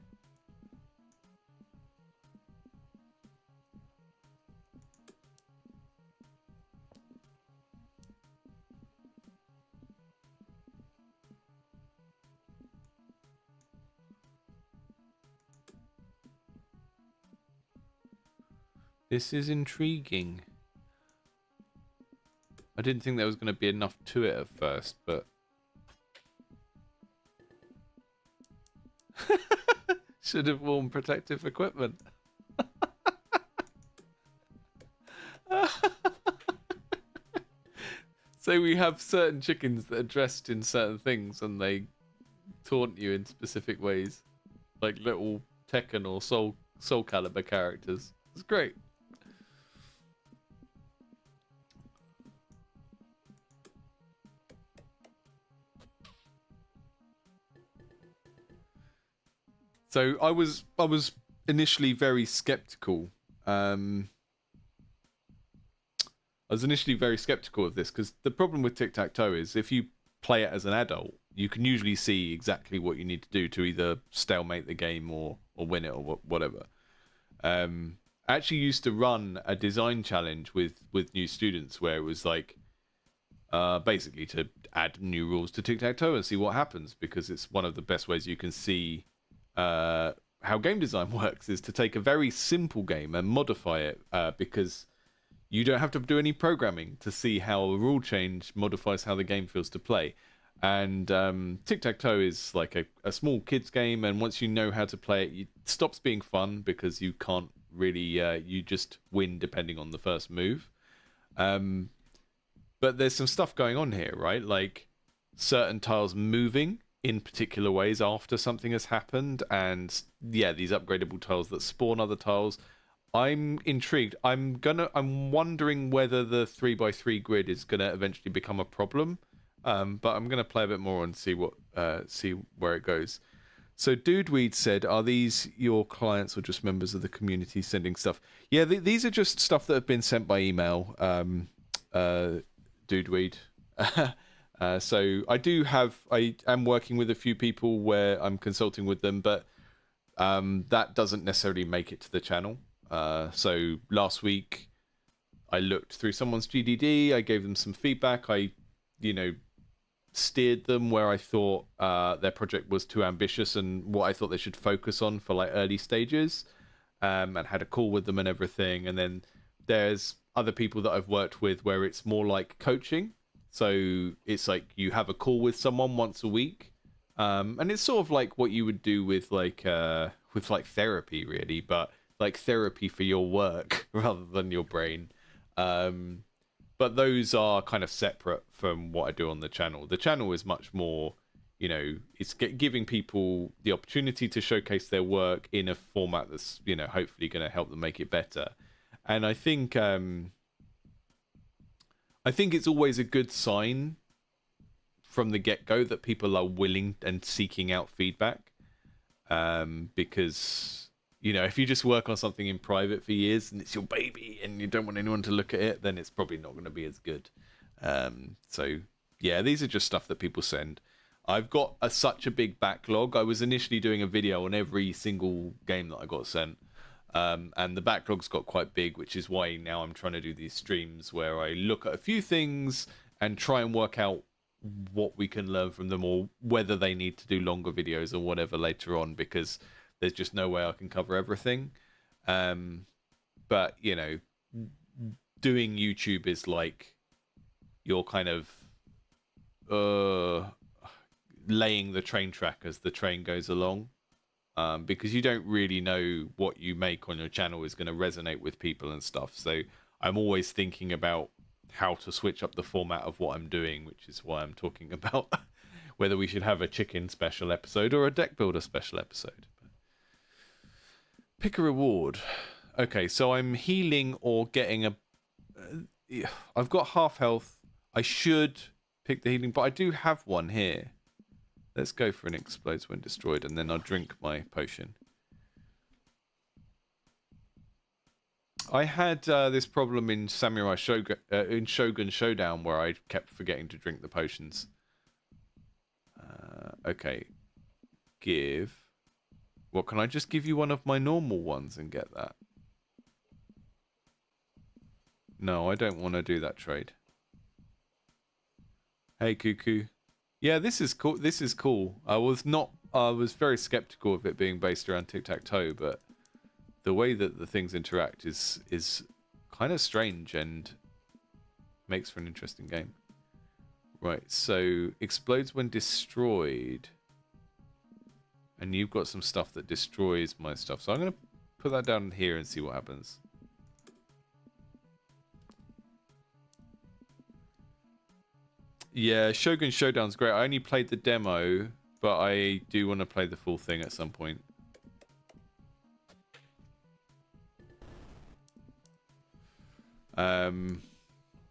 This is intriguing. I didn't think there was going to be enough to it at first, but... Should have worn protective equipment. So we have certain chickens that are dressed in certain things and they taunt you in specific ways. Like little Tekken or Soul Calibur characters. It's great. So I was initially very skeptical. I was initially very skeptical of this because the problem with tic-tac-toe is if you play it as an adult, you can usually see exactly what you need to do to either stalemate the game or win it or whatever. I actually used to run a design challenge with new students where it was like basically to add new rules to tic-tac-toe and see what happens, because it's one of the best ways you can see how game design works, is to take a very simple game and modify it, because you don't have to do any programming to see how a rule change modifies how the game feels to play. And tic-tac-toe is like a small kids game, and once you know how to play it, it stops being fun because you can't really you just win depending on the first move. But there's some stuff going on here, right? Like certain tiles moving in particular ways after something has happened, and yeah, these upgradable tiles that spawn other tiles. I'm intrigued. I'm wondering whether the 3x3 grid is gonna eventually become a problem. But I'm gonna play a bit more and see where it goes. So Dudeweed said, "Are these your clients or just members of the community sending stuff?" Yeah, these are just stuff that have been sent by email. Dudeweed. So I am working with a few people where I'm consulting with them, but that doesn't necessarily make it to the channel. So last week I looked through someone's GDD, I gave them some feedback, I steered them where I thought their project was too ambitious and what I thought they should focus on for like early stages, and had a call with them and everything. And then there's other people that I've worked with where it's more like coaching. So it's like you have a call with someone once a week, and it's sort of like what you would do with like therapy, really, but like therapy for your work rather than your brain. But those are kind of separate from what I do on the channel. The channel is much more, it's giving people the opportunity to showcase their work in a format that's, hopefully going to help them make it better. And I think I think it's always a good sign from the get-go that people are willing and seeking out feedback, because if you just work on something in private for years and it's your baby and you don't want anyone to look at it, then it's probably not going to be as good. So yeah, these are just stuff that people send. I've got such a big backlog. I was initially doing a video on every single game that I got sent, and the backlog's got quite big, which is why now I'm trying to do these streams where I look at a few things and try and work out what we can learn from them, or whether they need to do longer videos or whatever later on, because there's just no way I can cover everything. But doing YouTube is like you're kind of laying the train track as the train goes along, because you don't really know what you make on your channel is going to resonate with people and stuff. So I'm always thinking about how to switch up the format of what I'm doing, which is why I'm talking about whether we should have a chicken special episode or a deck builder special episode. Pick a reward. Okay, so I'm healing or getting a... I've got half health. I should pick the healing, but I do have one here. Let's go for an explodes when destroyed, and then I'll drink my potion. I had this problem in Samurai Shogun, in Shogun Showdown, where I kept forgetting to drink the potions. Okay. Give. What, can I just give you one of my normal ones and get that? No, I don't want to do that trade. Hey, Cuckoo. Yeah, this is cool. This is cool. I was very skeptical of it being based around tic-tac-toe, but the way that the things interact is kind of strange and makes for an interesting game. Right, so explodes when destroyed. And you've got some stuff that destroys my stuff. So I'm going to put that down here and see what happens. Yeah, Shogun Showdown's great. I only played the demo, but I do want to play the full thing at some point.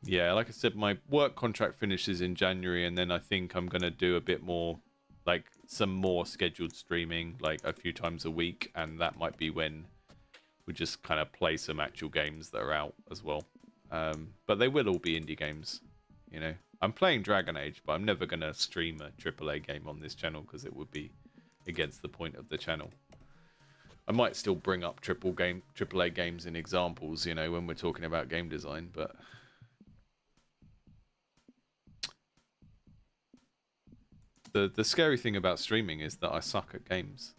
Yeah, like I said, my work contract finishes in January, and then I think I'm going to do a bit more, like some more scheduled streaming, like a few times a week, and that might be when we just kind of play some actual games that are out as well. But they will all be indie games, I'm playing Dragon Age, but I'm never going to stream a AAA game on this channel because it would be against the point of the channel. I might still bring up AAA games in examples, when we're talking about game design, but the scary thing about streaming is that I suck at games.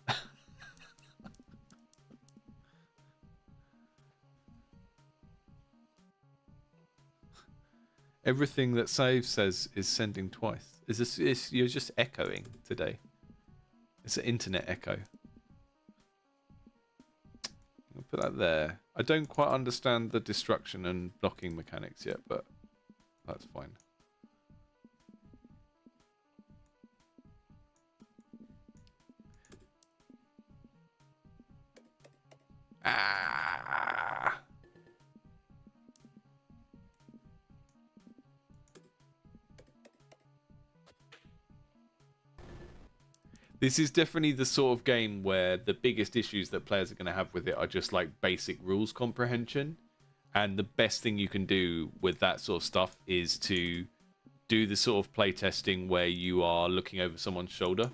Everything that Save says is sending twice. You're just echoing today. It's an internet echo. I'll put that there. I don't quite understand the destruction and blocking mechanics yet, but that's fine. Ah! This is definitely the sort of game where the biggest issues that players are going to have with it are just like basic rules comprehension. And the best thing you can do with that sort of stuff is to do the sort of playtesting where you are looking over someone's shoulder.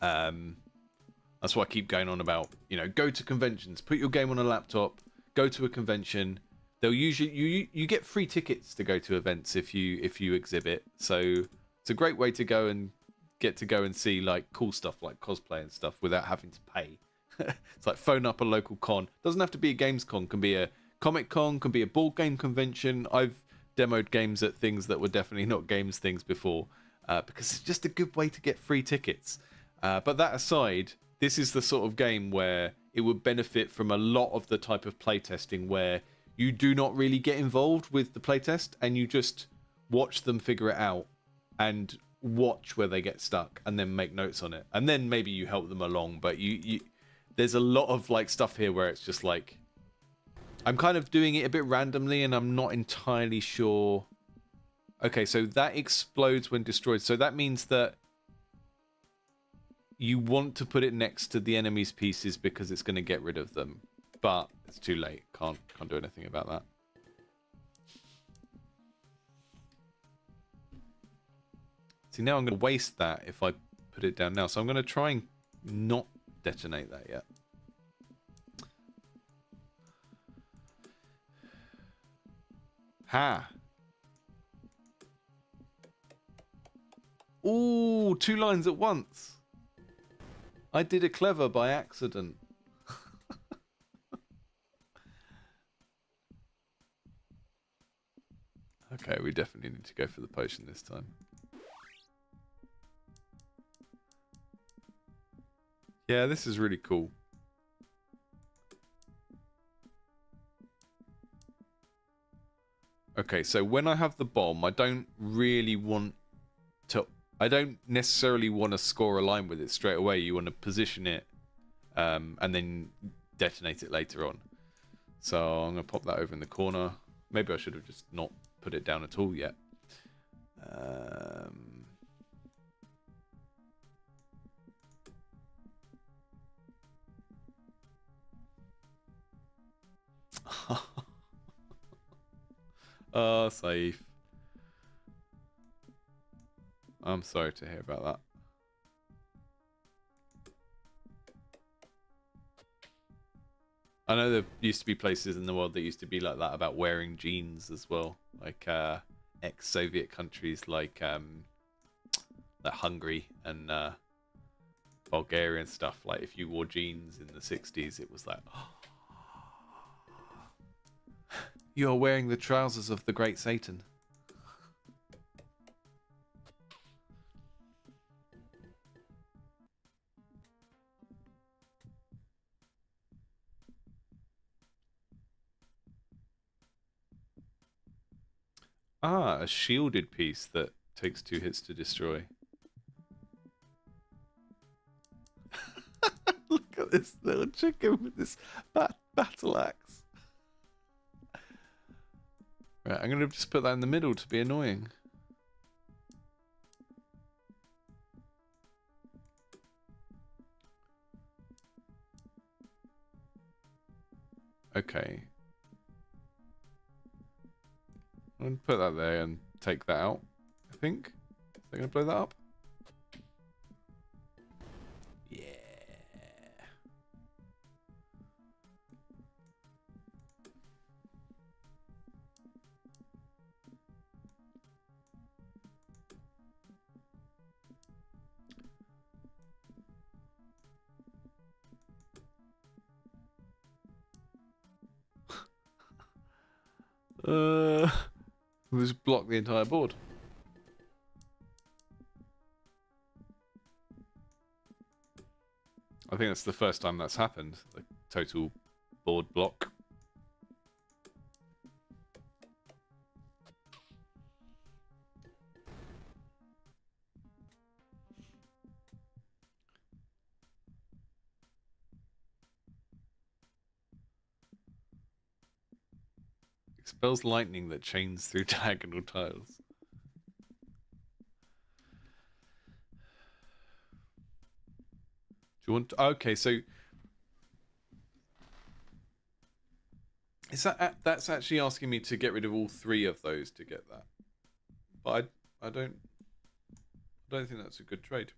That's what I keep going on about. Go to conventions, put your game on a laptop, go to a convention. They'll usually you get free tickets to go to events if you exhibit. So it's a great way to go and get to go and see like cool stuff like cosplay and stuff without having to pay. It's like phone up a local con. Doesn't have to be a games con. Can be a comic con. Can be a board game convention. I've demoed games at things that were definitely not games things before, because it's just a good way to get free tickets. But that aside, this is the sort of game where it would benefit from a lot of the type of playtesting where you do not really get involved with the playtest and you just watch them figure it out and watch where they get stuck and then make notes on it, and then maybe you help them along. But there's a lot of like stuff here where it's just like I'm kind of doing it a bit randomly and I'm not entirely sure Okay, so that explodes when destroyed. So that means that you want to put it next to the enemy's pieces because it's going to get rid of them. But it's too late. Can't do anything about that. See, now I'm going to waste that if I put it down now. So I'm going to try and not detonate that yet. Ha! Ooh, 2 lines at once. I did a clever by accident. Okay, we definitely need to go for the potion this time. Yeah, this is really cool. Okay, so when I have the bomb, I don't really want to... I don't necessarily want to score a line with it straight away. You want to position it and then detonate it later on. So I'm going to pop that over in the corner. Maybe I should have just not put it down at all yet. Oh, safe. I'm sorry to hear about that. I know there used to be places in the world that used to be like that about wearing jeans as well. Like ex-Soviet countries like Hungary and Bulgaria and stuff. Like if you wore jeans in the 60s, it was like... You're wearing the trousers of the great Satan. Ah, a shielded piece that takes 2 hits to destroy. Look at this little chicken with this battle axe. Right, I'm going to just put that in the middle to be annoying. Okay. I'm going to put that there and take that out, I think. Is that going to blow that up? Yeah. We'll just block the entire board. I think that's the first time that's happened. The total board block. Expels lightning that chains through diagonal tiles. Do you want to, okay, so is that's actually asking me to get rid of all 3 of those to get that. But I don't think that's a good trade.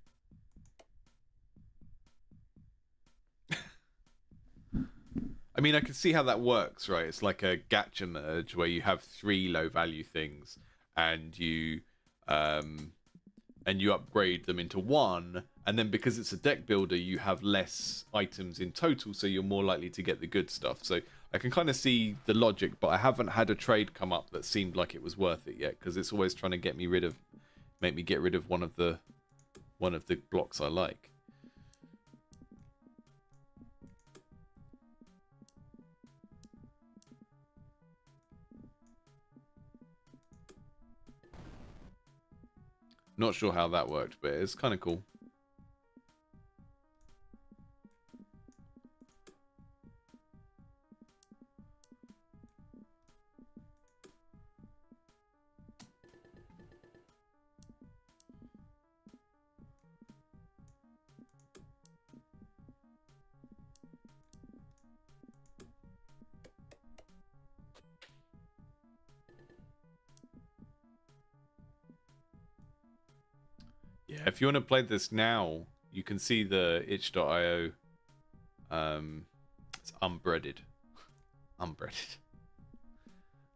I mean, I can see how that works, right? It's like a gacha merge where you have 3 low value things and you upgrade them into 1, and then because it's a deck builder, you have less items in total, so you're more likely to get the good stuff. So I can kind of see the logic, but I haven't had a trade come up that seemed like it was worth it yet, because it's always trying to make me get rid of one of the blocks I like. Not sure how that worked, but it's kind of cool. Yeah, if you want to play this now, you can see the itch.io. It's unbreaded. Unbreaded.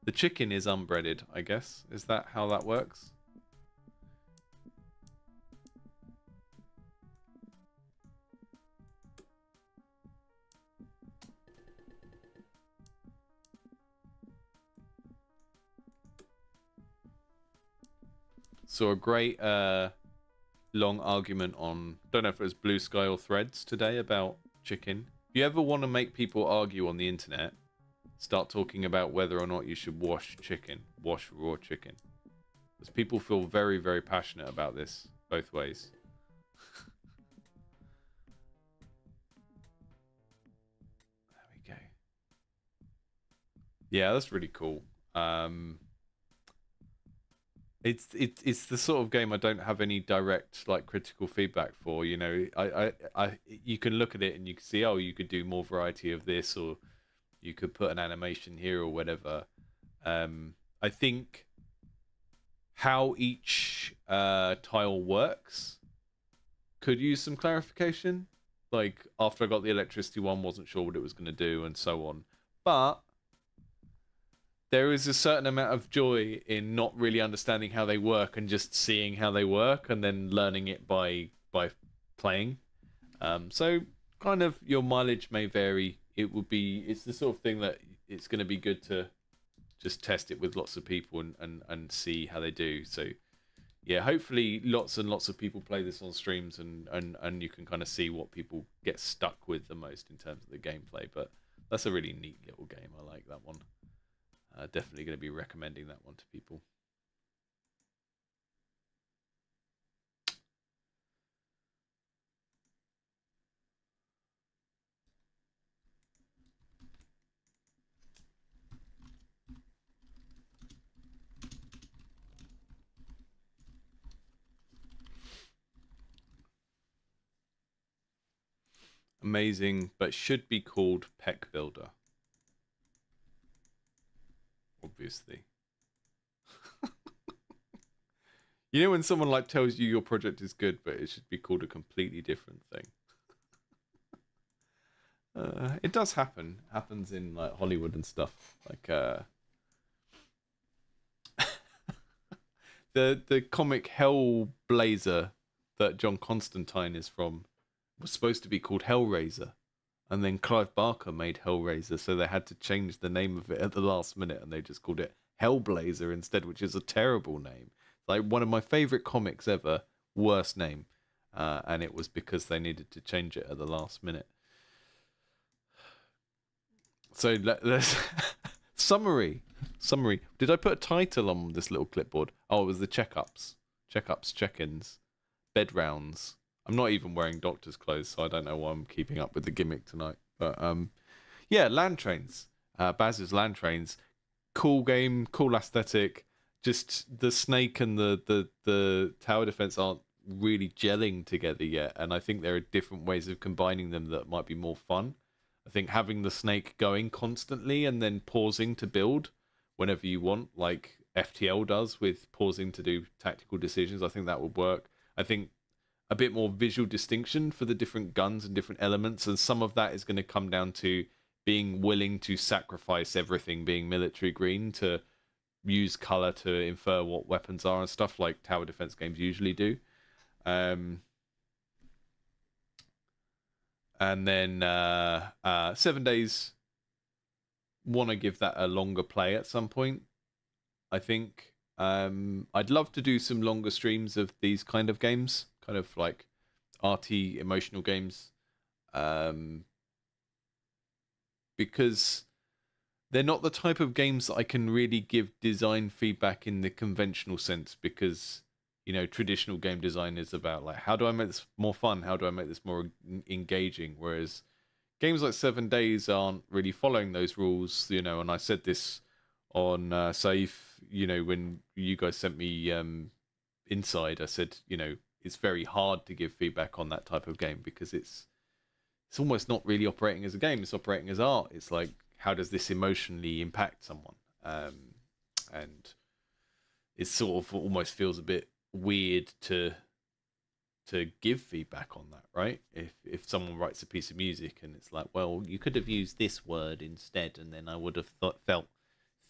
The chicken is unbreaded, I guess. Is that how that works? So a great long argument on, don't know if it was Blue Sky or Threads today, about chicken. If you ever want to make people argue on the internet, start talking about whether or not you should wash raw chicken. Because people feel very, very passionate about this both ways. There we go. Yeah, that's really cool. It's the sort of game I don't have any direct like critical feedback for. You know, I you can look at it and you can see, oh, you could do more variety of this, or you could put an animation here or whatever. I think how each tile works could use some clarification. Like after I got the electricity one, wasn't sure what it was going to do and so on. But there is a certain amount of joy in not really understanding how they work and just seeing how they work and then learning it by playing. So kind of your mileage may vary. It's the sort of thing that it's going to be good to just test it with lots of people and see how they do. So yeah, hopefully lots and lots of people play this on streams and you can kind of see what people get stuck with the most in terms of the gameplay. But that's a really neat little game. I like that one. Definitely going to be recommending that one to people. Amazing, but should be called Peck Builder. Obviously. You know when someone like tells you your project is good, but it should be called a completely different thing. It does happen. Happens in like Hollywood and stuff. Like the comic Hellblazer that John Constantine is from was supposed to be called Hellraiser. And then Clive Barker made Hellraiser, so they had to change the name of it at the last minute, and they just called it Hellblazer instead, which is a terrible name. Like one of my favorite comics ever, worst name. And it was because they needed to change it at the last minute. So let's summary. Did I put a title on this little clipboard? Oh, it was the checkups, check-ins, bed rounds. I'm not even wearing doctor's clothes, so I don't know why I'm keeping up with the gimmick tonight. But yeah, Land Trains. Baz's Land Trains. Cool game, cool aesthetic. Just the snake and the tower defense aren't really gelling together yet, and I think there are different ways of combining them that might be more fun. I think having the snake going constantly and then pausing to build whenever you want, like FTL does with pausing to do tactical decisions, I think that would work. I think a bit more visual distinction for the different guns and different elements, and some of that is going to come down to being willing to sacrifice everything being military green to use color to infer what weapons are and stuff like tower defense games usually do. And then 7 Days, want to give that a longer play at some point, I think. I'd love to do some longer streams of these kind of games, kind of like arty emotional games, because they're not the type of games that I can really give design feedback in the conventional sense, because you know, traditional game design is about like, how do I make this more fun? How do I make this more engaging? Whereas games like 7 Days aren't really following those rules, you know. And I said this on Safe, you know, when you guys sent me Inside, I said, you know, it's very hard to give feedback on that type of game because it's almost not really operating as a game. It's operating as art. It's like, how does this emotionally impact someone? And it sort of almost feels a bit weird to to give feedback on that, right? If someone writes a piece of music and it's like, well, you could have used this word instead, and then I would have felt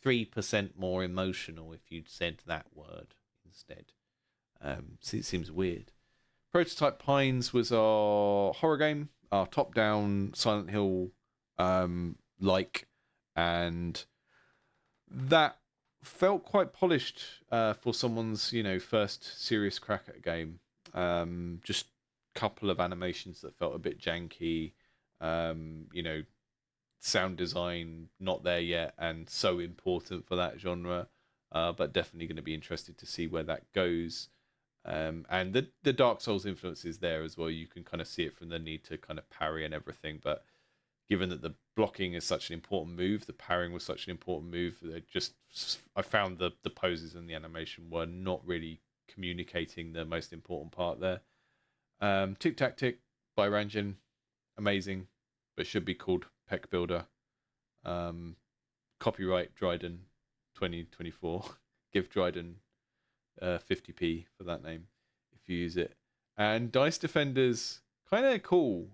3% more emotional if you'd said that word instead. So it seems weird. Prototype Pines was our horror game, our top-down Silent Hill like, and that felt quite polished for someone's first serious crack at a game. Just a couple of animations that felt a bit janky. Sound design not there yet, and so important for that genre. But definitely going to be interested to see where that goes. And the Dark Souls influence is there as well. You can kind of see it from the need to kind of parry and everything. But given that the blocking is such an important move, the parrying was such an important move, I found the poses and the animation were not really communicating the most important part there. Tic Tac Tick by Ranjin, amazing, but should be called Peck Builder. Copyright Dryden 2024. Give Dryden 50p for that name if you use it. And Dice Defenders, kind of cool.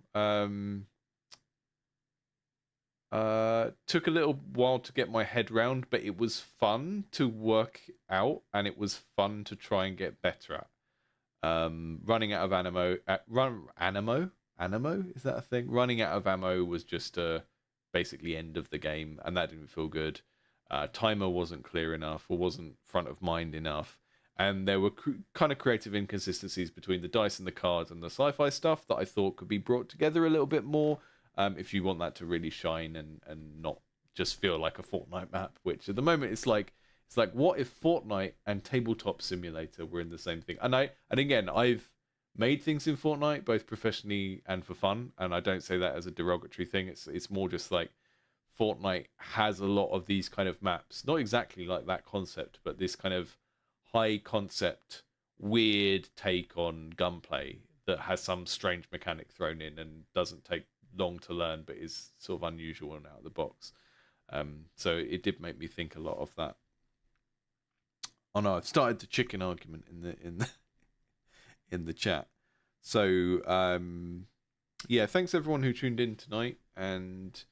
Took a little while to get my head round, but it was fun to work out, and it was fun to try and get better at. Running out of ammo, is that a thing? Running out of ammo was just basically end of the game, and that didn't feel good. Timer wasn't clear enough, or wasn't front of mind enough, and there were kind of creative inconsistencies between the dice and the cards and the sci-fi stuff that I thought could be brought together a little bit more. If you want that to really shine and not just feel like a Fortnite map, which at the moment it's like what if Fortnite and Tabletop Simulator were in the same thing? And again, I've made things in Fortnite both professionally and for fun, and I don't say that as a derogatory thing. It's more just like Fortnite has a lot of these kind of maps, not exactly like that concept, but this kind of high concept, weird take on gunplay that has some strange mechanic thrown in and doesn't take long to learn, but is sort of unusual and out of the box. So it did make me think a lot of that. Oh no, I've started the chicken argument in the chat. So yeah, thanks everyone who tuned in tonight, and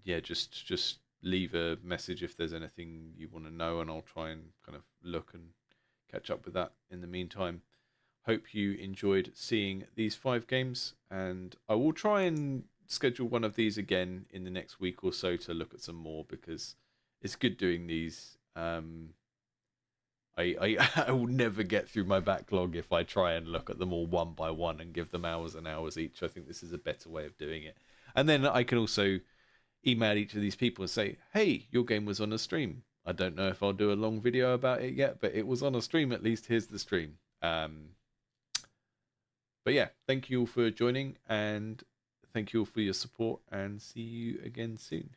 yeah, just leave a message if there's anything you want to know, and I'll try and kind of look and catch up with that in the meantime. Hope you enjoyed seeing these 5 games, and I will try and schedule one of these again in the next week or so to look at some more, because it's good doing these. I will never get through my backlog if I try and look at them all one by one and give them hours and hours each. I think this is a better way of doing it. And then I can also email each of these people and say, hey, your game was on a stream. I don't know if I'll do a long video about it yet, but it was on a stream at least. Here's the stream. But yeah, thank you all for joining, and thank you all for your support, and see you again soon.